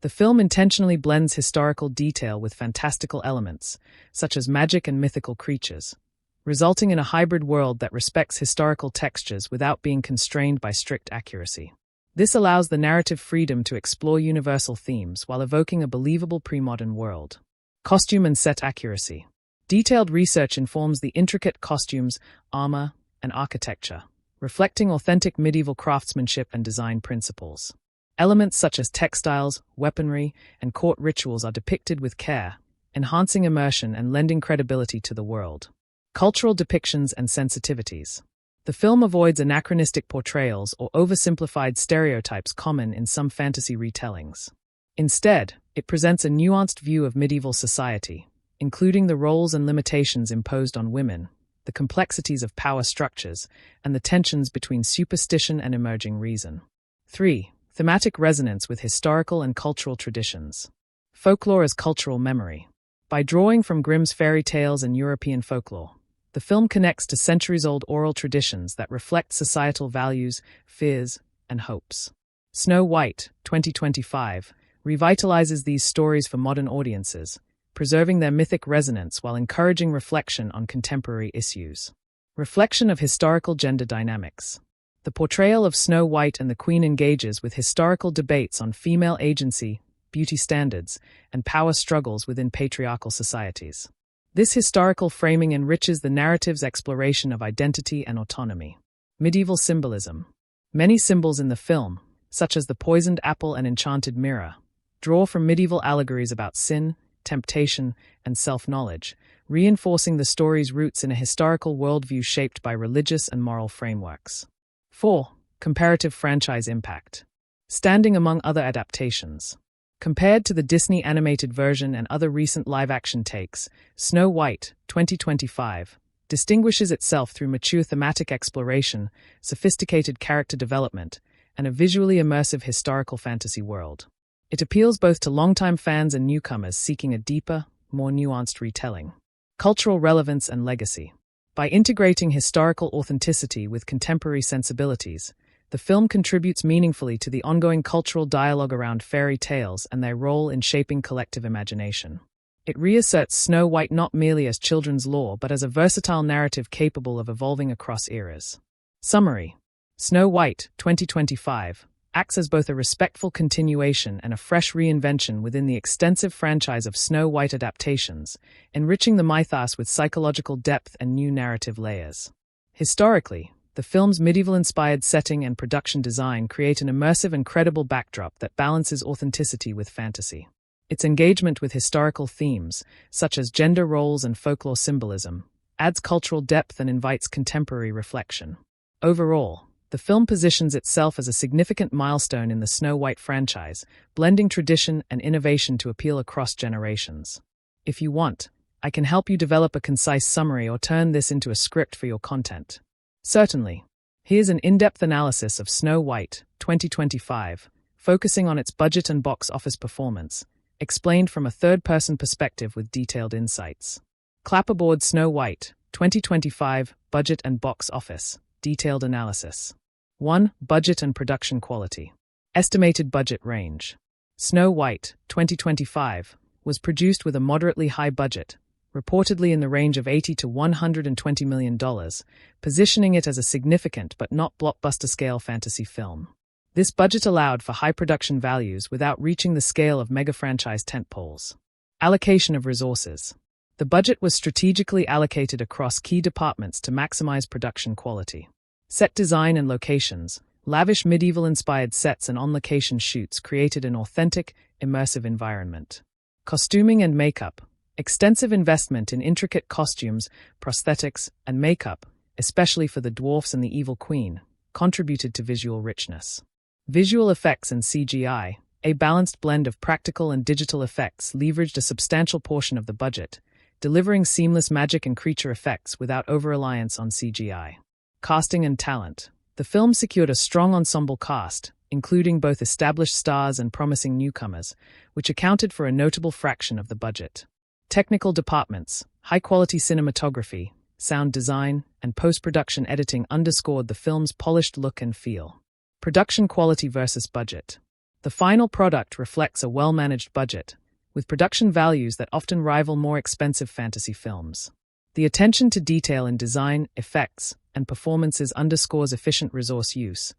The film intentionally blends historical detail with fantastical elements, such as magic and mythical creatures, resulting in a hybrid world that respects historical textures without being constrained by strict accuracy. This allows the narrative freedom to explore universal themes while evoking a believable pre-modern world. Costume and set accuracy. Detailed research informs the intricate costumes, armor, and architecture, reflecting authentic medieval craftsmanship and design principles. Elements such as textiles, weaponry, and court rituals are depicted with care, enhancing immersion and lending credibility to the world. Cultural depictions and sensitivities. The film avoids anachronistic portrayals or oversimplified stereotypes common in some fantasy retellings. Instead, it presents a nuanced view of medieval society, including the roles and limitations imposed on women, the complexities of power structures, and the tensions between superstition and emerging reason. 3. Thematic resonance with historical and cultural traditions. Folklore as cultural memory. By drawing from Grimm's fairy tales and European folklore, the film connects to centuries-old oral traditions that reflect societal values, fears, and hopes. Snow White, 2025, revitalizes these stories for modern audiences, preserving their mythic resonance while encouraging reflection on contemporary issues. Reflection of historical gender dynamics. The portrayal of Snow White and the Queen engages with historical debates on female agency, beauty standards, and power struggles within patriarchal societies. This historical framing enriches the narrative's exploration of identity and autonomy. Medieval symbolism. Many symbols in the film, such as the poisoned apple and enchanted mirror, draw from medieval allegories about sin, temptation, and self-knowledge, reinforcing the story's roots in a historical worldview shaped by religious and moral frameworks. 4. Comparative franchise impact. Standing among other adaptations. Compared to the Disney animated version and other recent live-action takes, Snow White, 2025, distinguishes itself through mature thematic exploration, sophisticated character development, and a visually immersive historical fantasy world. It appeals both to longtime fans and newcomers seeking a deeper, more nuanced retelling. Cultural relevance and legacy. By integrating historical authenticity with contemporary sensibilities, the film contributes meaningfully to the ongoing cultural dialogue around fairy tales and their role in shaping collective imagination. It reasserts Snow White not merely as children's lore but as a versatile narrative capable of evolving across eras. Summary. Snow White, 2025, acts as both a respectful continuation and a fresh reinvention within the extensive franchise of Snow White adaptations, enriching the mythos with psychological depth and new narrative layers. Historically, the film's medieval-inspired setting and production design create an immersive and credible backdrop that balances authenticity with fantasy. Its engagement with historical themes, such as gender roles and folklore symbolism, adds cultural depth and invites contemporary reflection. Overall, the film positions itself as a significant milestone in the Snow White franchise, blending tradition and innovation to appeal across generations. If you want, I can help you develop a concise summary or turn this into a script for your content. Certainly. Here's an in-depth analysis of Snow White, 2025, focusing on its budget and box office performance, explained from a third-person perspective with detailed insights. Clapperboard Snow White, 2025, budget and box office, detailed analysis. 1. Budget and production quality. Estimated budget range. Snow White, 2025, was produced with a moderately high budget, reportedly in the range of $80 to $120 million, positioning it as a significant but not blockbuster-scale fantasy film. This budget allowed for high production values without reaching the scale of mega-franchise tentpoles. Allocation of resources. The budget was strategically allocated across key departments to maximize production quality. Set design and locations. Lavish medieval-inspired sets and on-location shoots created an authentic, immersive environment. Costuming and makeup. Extensive investment in intricate costumes, prosthetics, and makeup, especially for the dwarfs and the evil queen, contributed to visual richness. Visual effects and CGI. A balanced blend of practical and digital effects leveraged a substantial portion of the budget, delivering seamless magic and creature effects without over-reliance on CGI. Casting and talent. The film secured a strong ensemble cast, including both established stars and promising newcomers, which accounted for a notable fraction of the budget. Technical departments, high-quality cinematography, sound design, and post-production editing underscored the film's polished look and feel. Production quality versus budget. The final product reflects a well-managed budget, with production values that often rival more expensive fantasy films. The attention to detail in design, effects, and performances underscores efficient resource use,